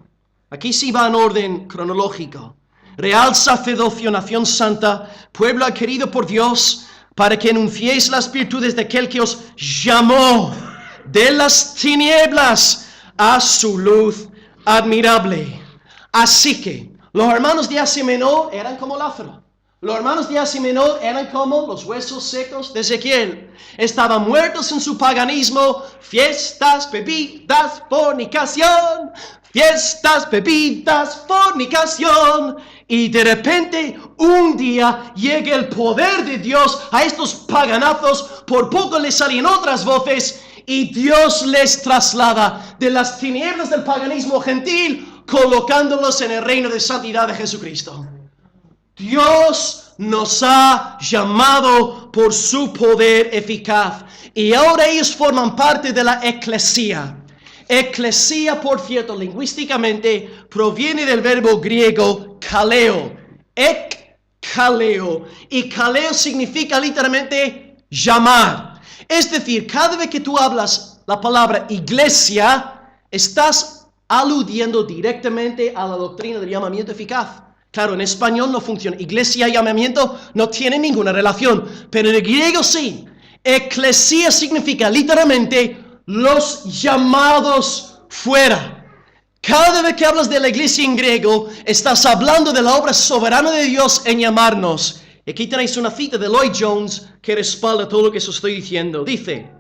Aquí sí va en orden cronológico. Real sacerdocio, nación santa, pueblo adquirido por Dios, para que anunciéis las virtudes de aquel que os llamó de las tinieblas a su luz admirable. Así que los hermanos de Asia Menor eran como Lázaro. Los hermanos de Asia Menor eran como los huesos secos de Ezequiel. Estaban muertos en su paganismo, fiestas, bebidas, fornicación. Fiestas, bebidas, fornicación. Y de repente un día llega el poder de Dios a estos paganazos. Por poco les salían otras voces y Dios les traslada de las tinieblas del paganismo gentil, colocándolos en el reino de santidad de Jesucristo. Dios nos ha llamado por su poder eficaz y ahora ellos forman parte de la eclesía. Eclesía, por cierto, lingüísticamente proviene del verbo griego kaleo, kaleo, y kaleo significa literalmente llamar. Es decir, cada vez que tú hablas la palabra iglesia, estás aludiendo directamente a la doctrina del llamamiento eficaz. Claro, en español no funciona. Iglesia y llamamiento no tienen ninguna relación, pero en el griego sí. Eclesía significa literalmente los llamados fuera. Cada vez que hablas de la iglesia en griego, estás hablando de la obra soberana de Dios en llamarnos. Y aquí tenéis una cita de Lloyd Jones que respalda todo lo que os estoy diciendo. Dice: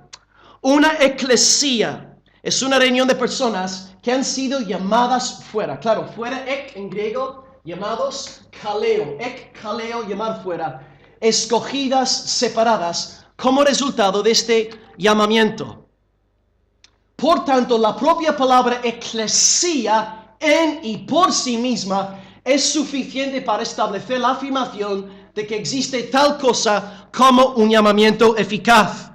una eclesía es una reunión de personas que han sido llamadas fuera. Claro, fuera, ek en griego, llamados kaleo, kaleo, llamar fuera, escogidas, separadas, como resultado de este llamamiento. Por tanto, la propia palabra eclesía en y por sí misma es suficiente para establecer la afirmación de que existe tal cosa como un llamamiento eficaz.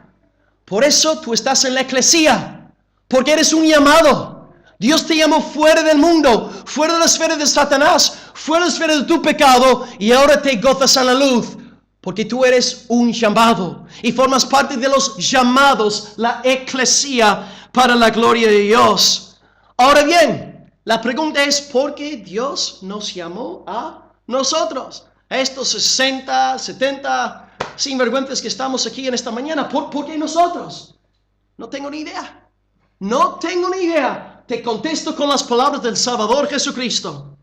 Por eso tú estás en la eclesía, porque eres un llamado. Dios te llamó fuera del mundo, fuera de la esfera de Satanás, fuera de la esfera de tu pecado, y ahora te gozas en la luz, porque tú eres un llamado y formas parte de los llamados, la eclesía, para la gloria de Dios. Ahora bien, la pregunta es: ¿por qué Dios nos llamó a nosotros? A estos 60, 70 sinvergüenzas que estamos aquí en esta mañana. ¿Por qué nosotros? No tengo ni idea. No tengo ni idea. Te contesto con las palabras del Salvador Jesucristo.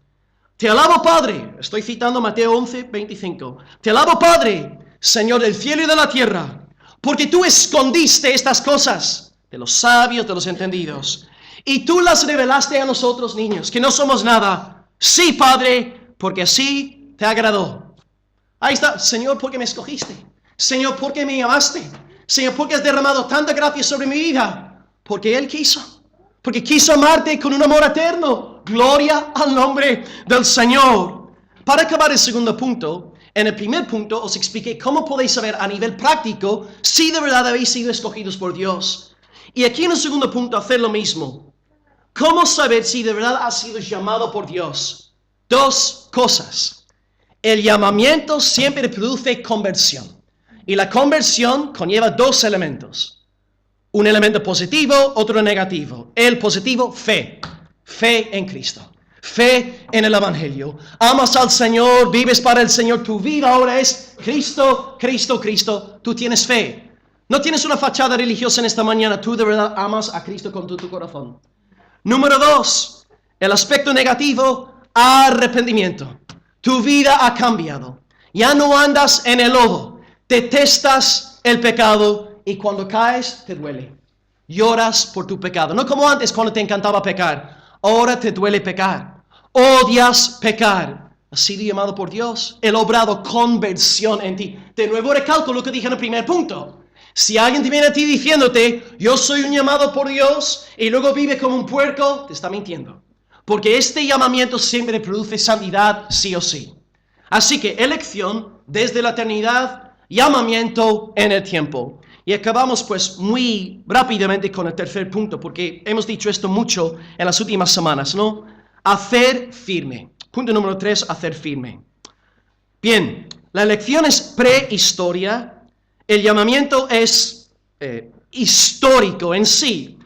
Te alabo, Padre. Estoy citando Mateo 11:25. Te alabo, Padre, Señor del cielo y de la tierra, porque tú escondiste estas cosas de los sabios, de los entendidos, y tú las revelaste a nosotros, niños, que no somos nada. Sí, Padre, porque así te agradó. Ahí está. Señor, ¿por qué me escogiste? Señor, ¿por qué me llamaste? Señor, ¿por qué has derramado tanta gracia sobre mi vida? Porque Él quiso. Porque quiso amarte con un amor eterno. Gloria al nombre del Señor. Para acabar el segundo punto, en el primer punto os expliqué cómo podéis saber a nivel práctico si de verdad habéis sido escogidos por Dios. Y aquí en el segundo punto hacer lo mismo. ¿Cómo saber si de verdad has sido llamado por Dios? Dos cosas. El llamamiento siempre produce conversión. Y la conversión conlleva dos elementos. Un elemento positivo, otro negativo. El positivo, fe. Fe en Cristo. Fe en el Evangelio. Amas al Señor, vives para el Señor. Tu vida ahora es Cristo, Cristo, Cristo. Tú tienes fe. No tienes una fachada religiosa en esta mañana. Tú de verdad amas a Cristo con todo tu corazón. Número 2. El aspecto negativo, arrepentimiento. Tu vida ha cambiado. Ya no andas en el lodo. Detestas el pecado y cuando caes te duele. Lloras por tu pecado. No como antes cuando te encantaba pecar. Ahora te duele pecar. Odias pecar. Has sido llamado por Dios. Él ha obrado conversión en ti. De nuevo recalco lo que dije en el primer punto. Si alguien te viene a ti diciéndote, yo soy un llamado por Dios, y luego vive como un puerco, te está mintiendo. Porque este llamamiento siempre produce santidad, sí o sí. Así que elección desde la eternidad, llamamiento en el tiempo. Y acabamos pues muy rápidamente con el tercer punto, porque hemos dicho esto mucho en las últimas semanas, ¿no? Hacer firme. Punto número 3, hacer firme. Bien, la elección es prehistoria. El llamamiento es histórico en sí.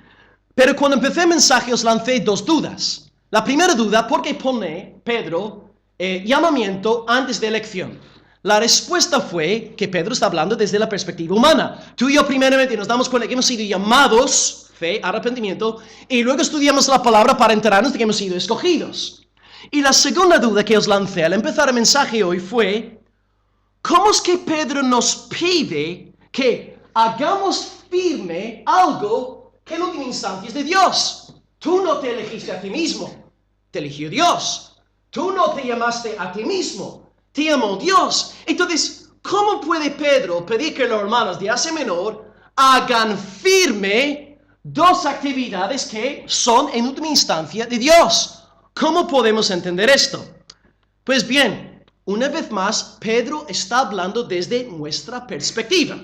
Pero cuando empecé el mensaje os lancé dos dudas. La primera duda, ¿por qué pone Pedro llamamiento antes de elección? La respuesta fue que Pedro está hablando desde la perspectiva humana. Tú y yo primeramente nos damos cuenta que hemos sido llamados, fe, arrepentimiento, y luego estudiamos la palabra para enterarnos de que hemos sido escogidos. Y la segunda duda que os lancé al empezar el mensaje hoy fue, ¿cómo es que Pedro nos pide que hagamos firme algo que en última instancia es de Dios? Tú no te elegiste a ti mismo, te eligió Dios. Tú no te llamaste a ti mismo, te llamó Dios. Entonces, ¿cómo puede Pedro pedir que los hermanos de Asia Menor hagan firme dos actividades que son en última instancia de Dios? ¿Cómo podemos entender esto? Pues bien, una vez más, Pedro está hablando desde nuestra perspectiva.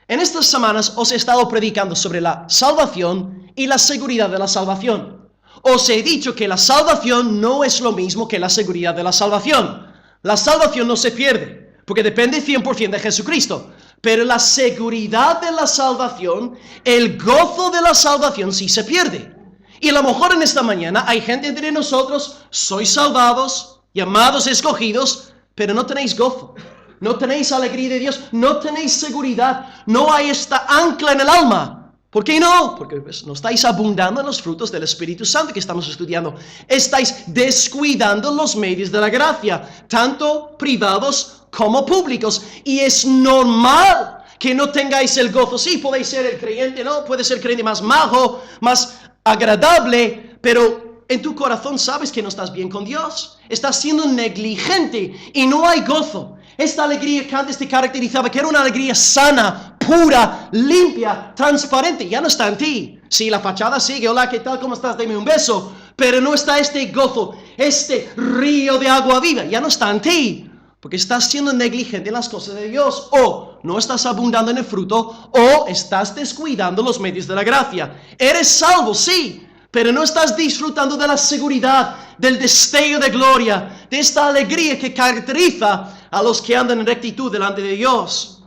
En estas semanas os he estado predicando sobre la salvación y la seguridad de la salvación. Os he dicho que la salvación no es lo mismo que la seguridad de la salvación. La salvación no se pierde, porque depende 100% de Jesucristo. Pero la seguridad de la salvación, el gozo de la salvación sí se pierde. Y a lo mejor en esta mañana hay gente entre nosotros, sois salvados, llamados, escogidos, pero no tenéis gozo, no tenéis alegría de Dios, no tenéis seguridad, no hay esta ancla en el alma. ¿Por qué no? Porque pues, no estáis abundando en los frutos del Espíritu Santo que estamos estudiando. Estáis descuidando los medios de la gracia, tanto privados como públicos. Y es normal que no tengáis el gozo. Sí, podéis ser el creyente, ¿no? Puede ser el creyente más majo, más agradable, pero en tu corazón sabes que no estás bien con Dios. Estás siendo negligente y no hay gozo. Esta alegría que antes te caracterizaba, que era una alegría sana, pura, limpia, transparente, ya no está en ti. Sí, la fachada sigue, hola, ¿qué tal? ¿Cómo estás? Dame un beso. Pero no está este gozo, este río de agua viva, ya no está en ti. Porque estás siendo negligente en las cosas de Dios. O no estás abundando en el fruto, o estás descuidando los medios de la gracia. Eres salvo, sí, pero no estás disfrutando de la seguridad, del destello de gloria, de esta alegría que caracteriza a los que andan en rectitud delante de Dios.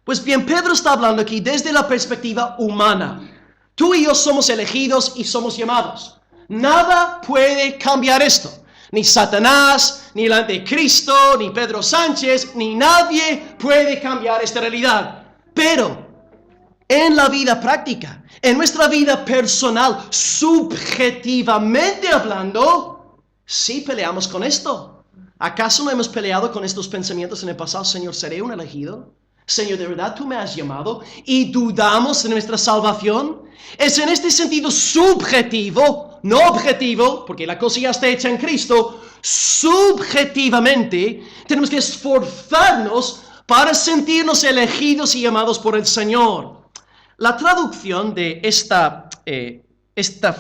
Pues bien, Pedro está hablando aquí desde la perspectiva humana. Tú y yo somos elegidos y somos llamados. Nada puede cambiar esto. Ni Satanás, ni el anticristo, ni Pedro Sánchez, ni nadie puede cambiar esta realidad. Pero en la vida práctica, en nuestra vida personal, subjetivamente hablando, sí peleamos con esto. ¿Acaso no hemos peleado con estos pensamientos en el pasado? Señor, ¿seré un elegido? Señor, ¿de verdad tú me has llamado? ¿Y dudamos de nuestra salvación? Es en este sentido subjetivo, no objetivo, porque la cosa ya está hecha en Cristo. Subjetivamente tenemos que esforzarnos para sentirnos elegidos y llamados por el Señor. La traducción de esta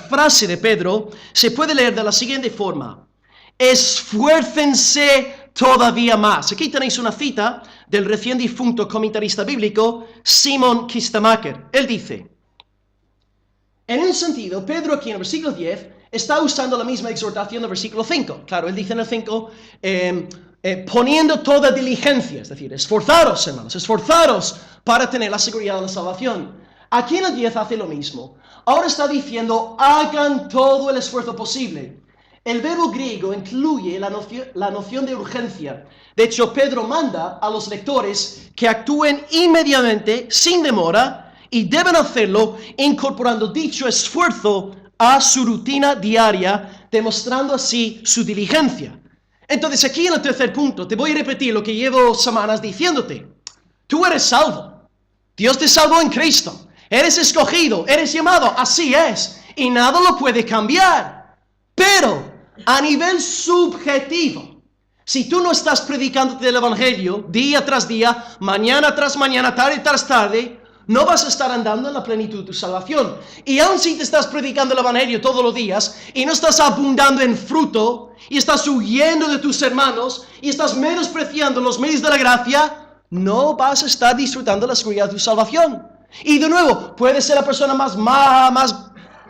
frase de Pedro se puede leer de la siguiente forma: esfuércense todavía más. Aquí tenéis una cita del recién difunto comentarista bíblico Simon Kistemaker. Él dice, en un sentido, Pedro aquí en el versículo 10 está usando la misma exhortación del versículo 5. Claro, él dice en el 5, poniendo toda diligencia, es decir, esforzaros, hermanos, esforzaros para tener la seguridad de la salvación. Aquí en el 10 hace lo mismo. Ahora está diciendo, hagan todo el esfuerzo posible. El verbo griego incluye la noción de urgencia. De hecho, Pedro manda a los lectores que actúen inmediatamente, sin demora, y deben hacerlo incorporando dicho esfuerzo a su rutina diaria, demostrando así su diligencia. Entonces, aquí en el tercer punto, te voy a repetir lo que llevo semanas diciéndote. Tú eres salvo. Dios te salvó en Cristo. Eres escogido, eres llamado, así es. Y nada lo puede cambiar. Pero, a nivel subjetivo, si tú no estás predicando el Evangelio día tras día, mañana tras mañana, tarde tras tarde, no vas a estar andando en la plenitud de tu salvación. Y aun si te estás predicando el Evangelio todos los días y no estás abundando en fruto y estás huyendo de tus hermanos y estás menospreciando los medios de la gracia, no vas a estar disfrutando la seguridad de tu salvación. Y de nuevo, puedes ser la persona más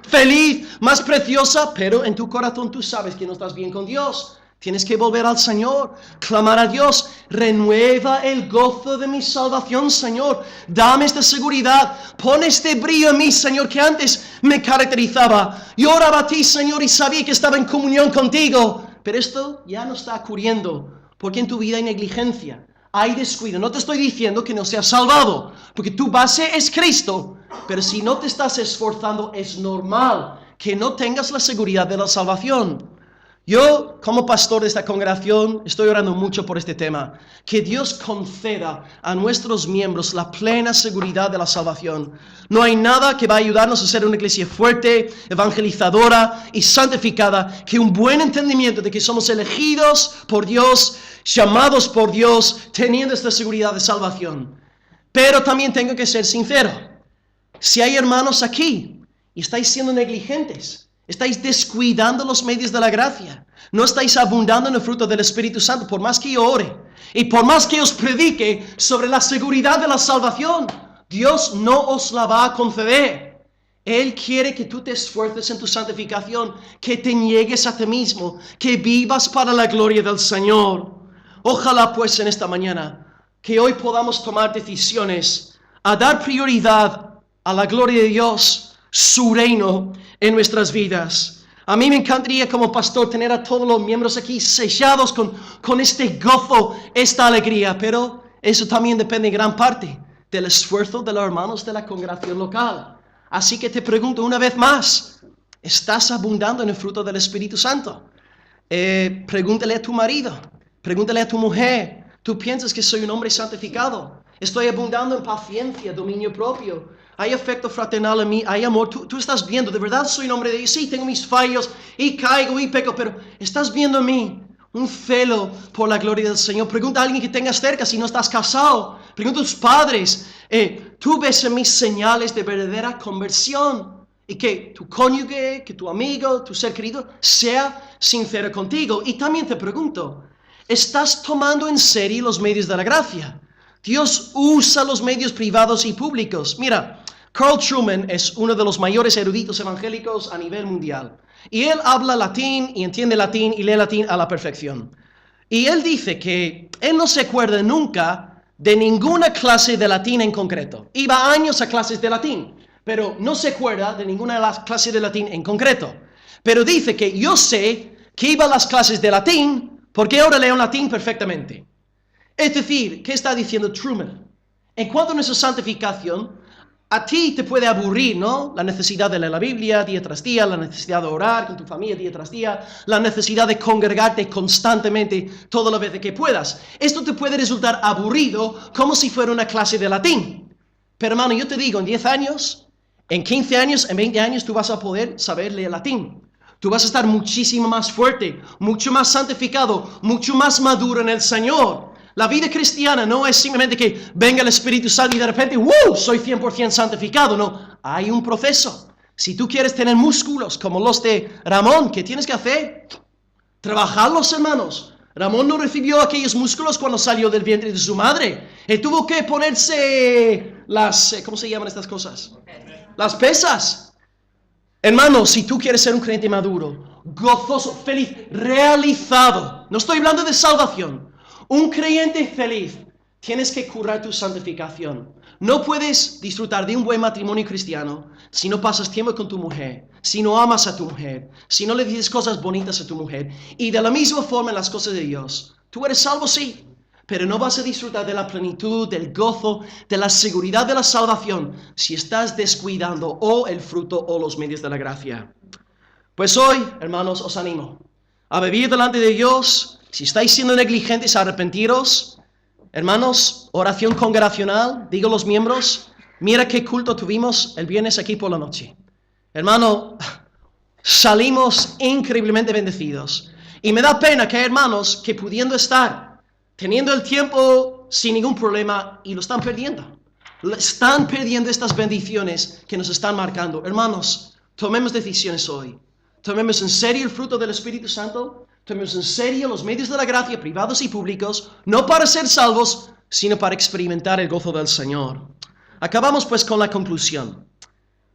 feliz, más preciosa, pero en tu corazón tú sabes que no estás bien con Dios. Tienes que volver al Señor, clamar a Dios, renueva el gozo de mi salvación, Señor. Dame esta seguridad, pon este brillo en mí, Señor, que antes me caracterizaba. Yo oraba a ti, Señor, y sabía que estaba en comunión contigo. Pero esto ya no está ocurriendo, porque en tu vida hay negligencia, hay descuido. No te estoy diciendo que no seas salvado, porque tu base es Cristo. Pero si no te estás esforzando, es normal que no tengas la seguridad de la salvación. Yo, como pastor de esta congregación, estoy orando mucho por este tema. Que Dios conceda a nuestros miembros la plena seguridad de la salvación. No hay nada que va a ayudarnos a ser una iglesia fuerte, evangelizadora y santificada que un buen entendimiento de que somos elegidos por Dios, llamados por Dios, teniendo esta seguridad de salvación. Pero también tengo que ser sincero. Si hay hermanos aquí y estáis siendo negligentes, estáis descuidando los medios de la gracia, no estáis abundando en el fruto del Espíritu Santo, por más que yo ore y por más que os predique sobre la seguridad de la salvación, Dios no os la va a conceder. Él quiere que tú te esfuerces en tu santificación, que te niegues a ti mismo, que vivas para la gloria del Señor. Ojalá pues en esta mañana que hoy podamos tomar decisiones a dar prioridad a la gloria de Dios, su reino en nuestras vidas. A mí me encantaría como pastor tener a todos los miembros aquí sellados con este gozo, esta alegría, pero eso también depende en gran parte del esfuerzo de los hermanos de la congregación local. Así que te pregunto una vez más, ¿estás abundando en el fruto del Espíritu Santo? Pregúntale a tu marido, pregúntale a tu mujer, ¿tú piensas que soy un hombre santificado? ¿Estoy abundando en paciencia, dominio propio? ¿Hay afecto fraternal en mí? ¿Hay amor? ¿Tú estás viendo? ¿De verdad soy un hombre de Dios? Sí, tengo mis fallos y caigo y peco, pero ¿estás viendo en mí un celo por la gloria del Señor? Pregunta a alguien que tengas cerca si no estás casado. Pregunta a tus padres. ¿Tú ves en mí señales de verdadera conversión? Y que tu cónyuge, que tu amigo, tu ser querido sea sincero contigo. Y también te pregunto, ¿estás tomando en serio los medios de la gracia? Dios usa los medios privados y públicos. Mira, Carl Trueman es uno de los mayores eruditos evangélicos a nivel mundial. Y él habla latín y entiende latín y lee latín a la perfección. Y él dice que él no se acuerda nunca de ninguna clase de latín en concreto. Iba años a clases de latín, pero no se acuerda de ninguna de las clases de latín en concreto. Pero dice que yo sé que iba a las clases de latín porque ahora leo latín perfectamente. Es decir, ¿qué está diciendo Trueman? En cuanto a nuestra santificación, a ti te puede aburrir, ¿no? La necesidad de leer la Biblia día tras día, la necesidad de orar con tu familia día tras día, la necesidad de congregarte constantemente todas las veces que puedas. Esto te puede resultar aburrido como si fuera una clase de latín. Pero hermano, yo te digo, en 10 años, en 15 años, en 20 años, tú vas a poder saber leer latín. Tú vas a estar muchísimo más fuerte, mucho más santificado, mucho más maduro en el Señor. La vida cristiana no es simplemente que venga el Espíritu Santo y de repente, ¡wow!, soy 100% santificado. No, hay un proceso. Si tú quieres tener músculos como los de Ramón, ¿qué tienes que hacer? Trabajarlos, hermanos. Ramón no recibió aquellos músculos cuando salió del vientre de su madre. Él tuvo que ponerse ¿cómo se llaman estas cosas? Las pesas. Hermanos, si tú quieres ser un creyente maduro, gozoso, feliz, realizado, no estoy hablando de salvación, Un creyente feliz, tienes que curar tu santificación. No puedes disfrutar de un buen matrimonio cristiano si no pasas tiempo con tu mujer, si no amas a tu mujer, si no le dices cosas bonitas a tu mujer. Y de la misma forma en las cosas de Dios. Tú eres salvo, sí, pero no vas a disfrutar de la plenitud, del gozo, de la seguridad de la salvación si estás descuidando o el fruto o los medios de la gracia. Pues hoy, hermanos, os animo a vivir delante de Dios. Si estáis siendo negligentes, arrepentiros. Hermanos, oración congregacional, digo los miembros, mira qué culto tuvimos el viernes aquí por la noche. Hermano, salimos increíblemente bendecidos. Y me da pena que hay hermanos que pudiendo estar, teniendo el tiempo sin ningún problema, y lo están perdiendo. Están perdiendo estas bendiciones que nos están marcando. Hermanos, tomemos decisiones hoy. Tomemos en serio el fruto del Espíritu Santo. Tomemos en serio los medios de la gracia, privados y públicos, no para ser salvos, sino para experimentar el gozo del Señor. Acabamos pues con la conclusión.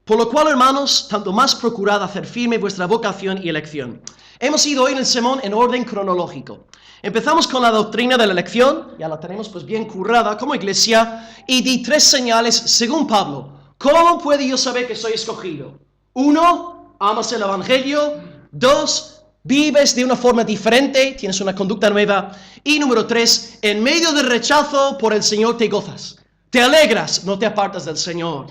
Por lo cual, hermanos, tanto más procurad hacer firme vuestra vocación y elección. Hemos ido hoy en el sermón en orden cronológico. Empezamos con la doctrina de la elección, ya la tenemos pues bien currada como iglesia, y di 3 señales según Pablo. ¿Cómo puedo yo saber que soy escogido? 1, amas el Evangelio. 2, vives de una forma diferente, tienes una conducta nueva. Y número 3, en medio del rechazo por el Señor te gozas. Te alegras, no te apartas del Señor.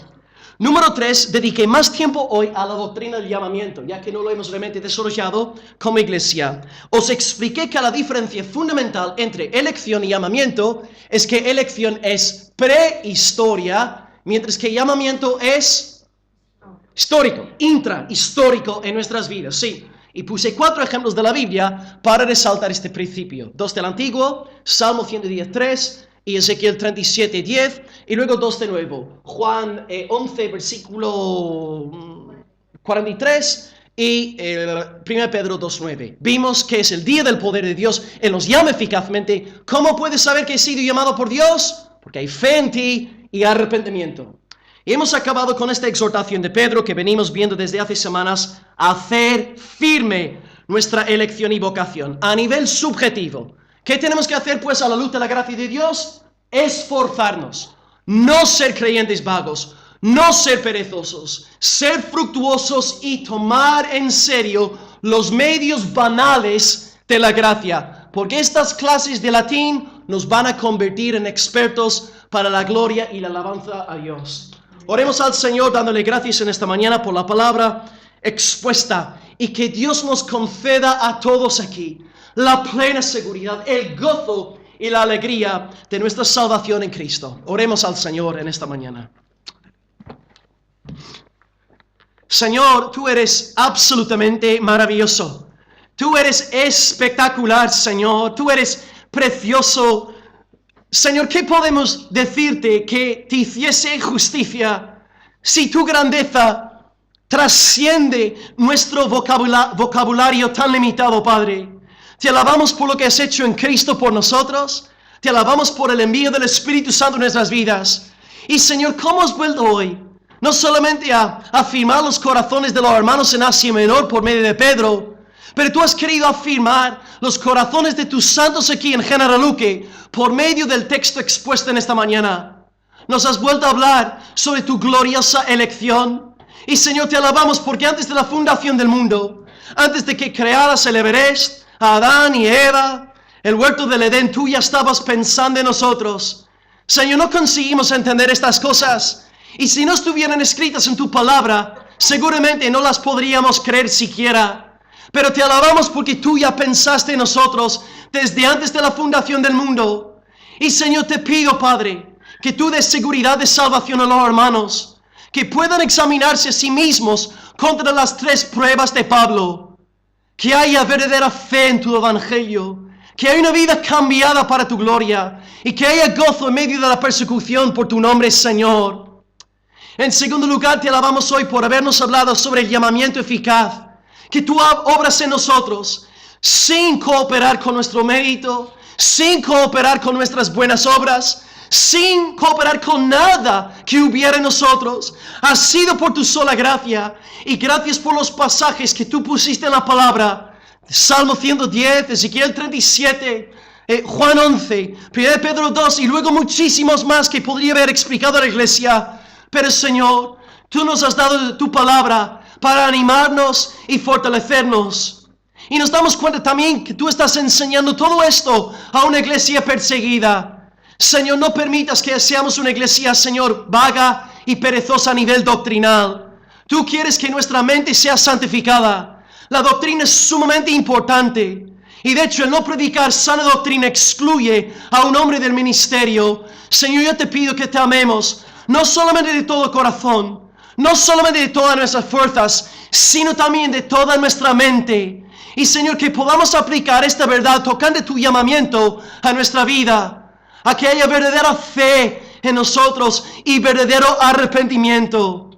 Número 3, dediqué más tiempo hoy a la doctrina del llamamiento, ya que no lo hemos realmente desarrollado como iglesia. Os expliqué que la diferencia fundamental entre elección y llamamiento es que elección es prehistoria, mientras que llamamiento es histórico, intrahistórico en nuestras vidas, sí. Y puse 4 ejemplos de la Biblia para resaltar este principio. 2 del Antiguo, Salmo 110:3 y Ezequiel 37:10, y luego 2 de nuevo. Juan 11, versículo 43 y 1 Pedro 2:9. Vimos que es el día del poder de Dios. Él nos llama eficazmente. ¿Cómo puedes saber que he sido llamado por Dios? Porque hay fe en ti y arrepentimiento. Y hemos acabado con esta exhortación de Pedro que venimos viendo desde hace semanas, hacer firme nuestra elección y vocación a nivel subjetivo. ¿Qué tenemos que hacer pues a la luz de la gracia de Dios? Esforzarnos, no ser creyentes vagos, no ser perezosos, ser fructuosos y tomar en serio los medios banales de la gracia, porque estas clases de latín nos van a convertir en expertos para la gloria y la alabanza a Dios. Oremos al Señor dándole gracias en esta mañana por la palabra expuesta y que Dios nos conceda a todos aquí la plena seguridad, el gozo y la alegría de nuestra salvación en Cristo. Oremos al Señor en esta mañana. Señor, tú eres absolutamente maravilloso. Tú eres espectacular, Señor. Tú eres precioso. Señor, ¿qué podemos decirte que te hiciese justicia si tu grandeza trasciende nuestro vocabulario tan limitado, Padre? Te alabamos por lo que has hecho en Cristo por nosotros. Te alabamos por el envío del Espíritu Santo en nuestras vidas. Y Señor, ¿cómo has vuelto hoy? No solamente a afirmar los corazones de los hermanos en Asia Menor por medio de Pedro, pero tú has querido afirmar los corazones de tus santos aquí en General Luque por medio del texto expuesto en esta mañana. Nos has vuelto a hablar sobre tu gloriosa elección. Y Señor, te alabamos porque antes de la fundación del mundo, antes de que crearas el Everest, a Adán y Eva, el huerto del Edén, tú ya estabas pensando en nosotros. Señor, no conseguimos entender estas cosas. Y si no estuvieran escritas en tu palabra, seguramente no las podríamos creer siquiera. Pero te alabamos porque tú ya pensaste en nosotros desde antes de la fundación del mundo. Y Señor, te pido, Padre, que tú des seguridad de salvación a los hermanos, que puedan examinarse a sí mismos contra las 3 pruebas de Pablo. Que haya verdadera fe en tu evangelio, que haya una vida cambiada para tu gloria y que haya gozo en medio de la persecución por tu nombre, Señor. En segundo lugar, te alabamos hoy por habernos hablado sobre el llamamiento eficaz, que tú obras en nosotros sin cooperar con nuestro mérito, sin cooperar con nuestras buenas obras, sin cooperar con nada que hubiera en nosotros. Ha sido por tu sola gracia y gracias por los pasajes que tú pusiste en la palabra. Salmo 110, Ezequiel 37, Juan 11, 1 Pedro 2 y luego muchísimos más que podría haber explicado a la iglesia. Pero Señor, Tú nos has dado tu palabra para animarnos y fortalecernos. Y nos damos cuenta también que Tú estás enseñando todo esto a una iglesia perseguida. Señor, no permitas que seamos una iglesia, Señor, vaga y perezosa a nivel doctrinal. Tú quieres que nuestra mente sea santificada. La doctrina es sumamente importante. Y de hecho, el no predicar sana doctrina excluye a un hombre del ministerio. Señor, yo te pido que te amemos, no solamente de todo corazón, no solamente de todas nuestras fuerzas, sino también de toda nuestra mente. Y Señor, que podamos aplicar esta verdad tocante tu llamamiento a nuestra vida, a que haya verdadera fe en nosotros y verdadero arrepentimiento.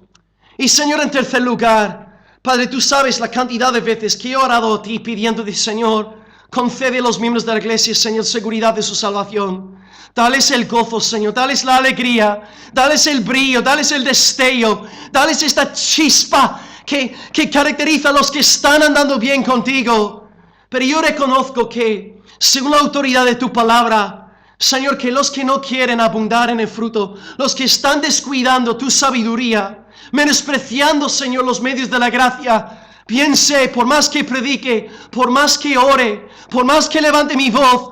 Y Señor, en tercer lugar, Padre, Tú sabes la cantidad de veces que he orado a Ti pidiéndote, Señor, concede a los miembros de la iglesia, Señor, seguridad de su salvación. Dales el gozo, Señor, dales la alegría, dales el brillo, dales el destello, dales esta chispa que caracteriza a los que están andando bien contigo. Pero yo reconozco que, según la autoridad de Tu palabra, Señor, que los que no quieren abundar en el fruto, los que están descuidando Tu sabiduría, menospreciando, Señor, los medios de la gracia, bien sé, por más que predique, por más que ore, por más que levante mi voz,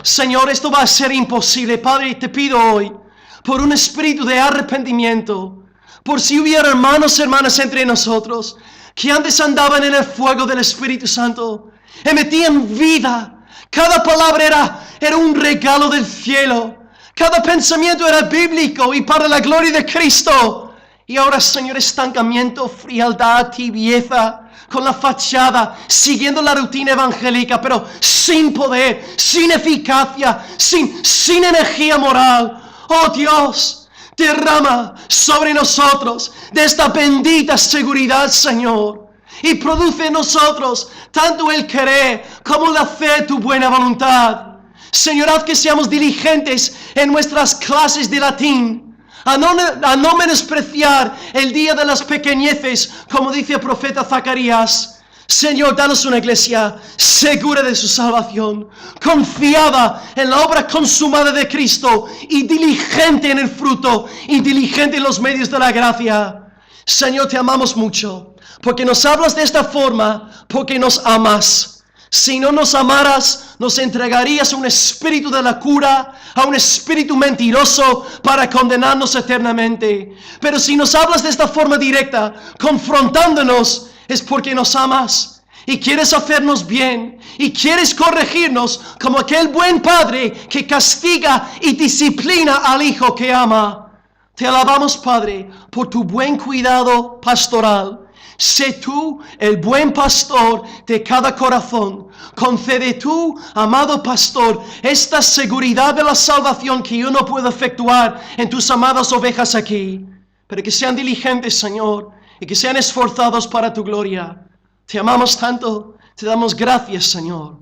Señor, esto va a ser imposible. Padre, te pido hoy por un espíritu de arrepentimiento, por si hubiera hermanos y hermanas entre nosotros que antes andaban en el fuego del Espíritu Santo, emitían vida. Cada palabra era un regalo del cielo. Cada pensamiento era bíblico y para la gloria de Cristo. Y ahora, Señor, estancamiento, frialdad, tibieza, con la fachada, siguiendo la rutina evangélica, pero sin poder, sin eficacia, sin energía moral. Oh Dios, derrama sobre nosotros de esta bendita seguridad, Señor, y produce en nosotros tanto el querer como el hacer Tu buena voluntad. Señor, haz que seamos diligentes en nuestras clases de latín, a no menospreciar el día de las pequeñeces, como dice el profeta Zacarías. Señor, danos una iglesia segura de su salvación, confiada en la obra consumada de Cristo y diligente en el fruto y diligente en los medios de la gracia. Señor, te amamos mucho, porque nos hablas de esta forma, porque nos amas. Si no nos amaras, nos entregarías a un espíritu de locura, a un espíritu mentiroso para condenarnos eternamente. Pero si nos hablas de esta forma directa, confrontándonos, es porque nos amas y quieres hacernos bien y quieres corregirnos como aquel buen padre que castiga y disciplina al hijo que ama. Te alabamos, Padre, por Tu buen cuidado pastoral. Sé Tú el buen pastor de cada corazón. Concede Tú, amado pastor, esta seguridad de la salvación que yo no puedo efectuar en Tus amadas ovejas aquí. Pero que sean diligentes, Señor, y que sean esforzados para Tu gloria. Te amamos tanto, te damos gracias, Señor.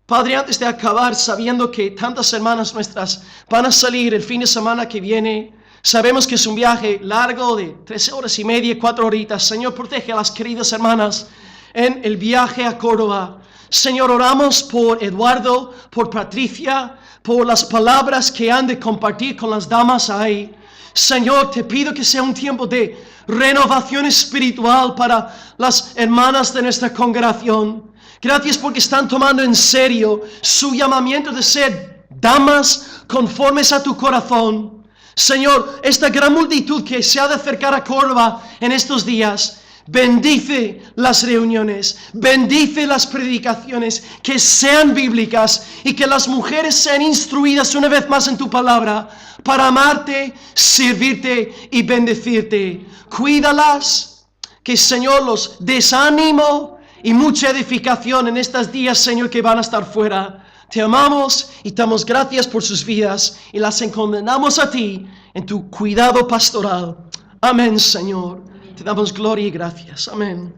Padre, antes de acabar, sabiendo que tantas hermanas nuestras van a salir el fin de semana que viene, sabemos que es un viaje largo de 3 horas y media, 4 horitas. Señor, protege a las queridas hermanas en el viaje a Córdoba. Señor, oramos por Eduardo, por Patricia, por las palabras que han de compartir con las damas ahí. Señor, te pido que sea un tiempo de renovación espiritual para las hermanas de nuestra congregación. Gracias porque están tomando en serio su llamamiento de ser damas conformes a Tu corazón. Señor, esta gran multitud que se ha de acercar a Córdoba en estos días, bendice las reuniones, bendice las predicaciones, que sean bíblicas y que las mujeres sean instruidas una vez más en Tu palabra para amarte, servirte y bendecirte. Cuídalas, que Señor los desánimo y mucha edificación en estos días, Señor, que van a estar fuera. Te amamos y te damos gracias por sus vidas y las encomendamos a Ti en Tu cuidado pastoral. Amén, Señor. Te damos gloria y gracias. Amén.